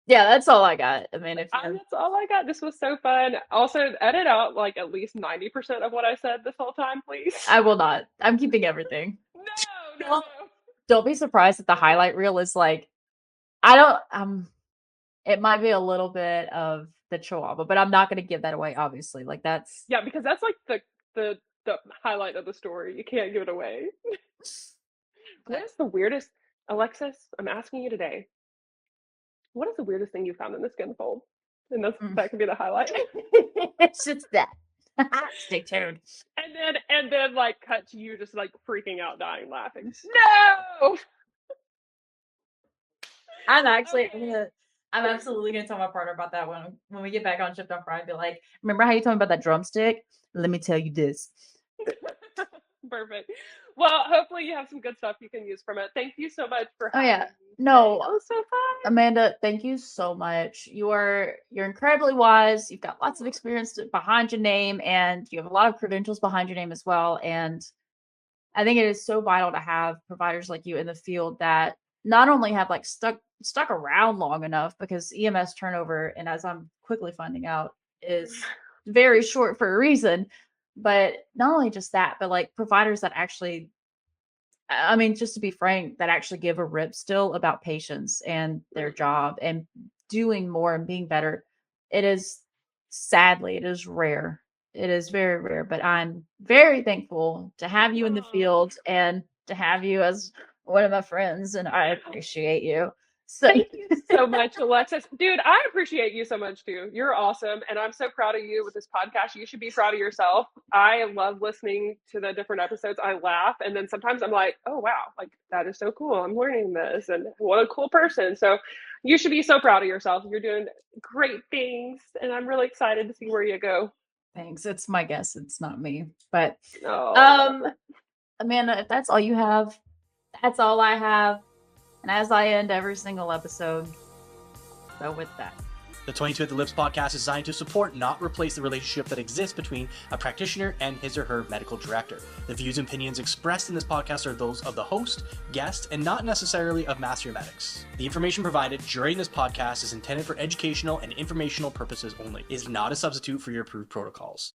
Yeah, that's all I got. I mean, if you That's all I got. This was so fun. Also, edit out like at least 90% of what I said this whole time, please. I will not. I'm keeping everything. No. Don't be surprised if the highlight reel is like, I don't it might be a little bit of the chihuahua, but I'm not going to give that away, obviously. Like that's Yeah, because that's like the highlight of the story. You can't give it away. What is the weirdest, Alexis? I'm asking you today. What is the weirdest thing you found in the skin fold? And that could be the highlight. It's just that. Stay tuned. And then like cut to you just like freaking out, dying, laughing. No. I'm absolutely gonna tell my partner about that one when we get back on shift on Friday. Be like, remember how you told me about that drumstick? Let me tell you this. Perfect. Well, hopefully you have some good stuff you can use from it. Thank you so much for having me. No, that was so fun. Amanda, thank you so much. You're incredibly wise. You've got lots of experience behind your name, and you have a lot of credentials behind your name as well. And I think it is so vital to have providers like you in the field that not only have like stuck around long enough, because EMS turnover, and as I'm quickly finding out, is very short for a reason. But not only just that, but like providers that actually, I mean, just to be frank, that actually give a rip still about patients and their job and doing more and being better. It is sadly, it is rare. It is very rare, but I'm very thankful to have you in the field and to have you as one of my friends, and I appreciate you. So thank you so much, Alexis. Dude, I appreciate you so much too. You're awesome. And I'm so proud of you with this podcast. You should be proud of yourself. I love listening to the different episodes. I laugh. And then sometimes I'm like, oh, wow, like that is so cool. I'm learning this. And what a cool person. So you should be so proud of yourself. You're doing great things. And I'm really excited to see where you go. thanks. It's my guess. It's not me. But Oh. Amanda, if that's all you have, that's all I have. And as I end every single episode, so with that. The 22 at the Lips podcast is designed to support, not replace, the relationship that exists between a practitioner and his or her medical director. The views and opinions expressed in this podcast are those of the host, guest, and not necessarily of Master Medics. The information provided during this podcast is intended for educational and informational purposes only. It is not a substitute for your approved protocols.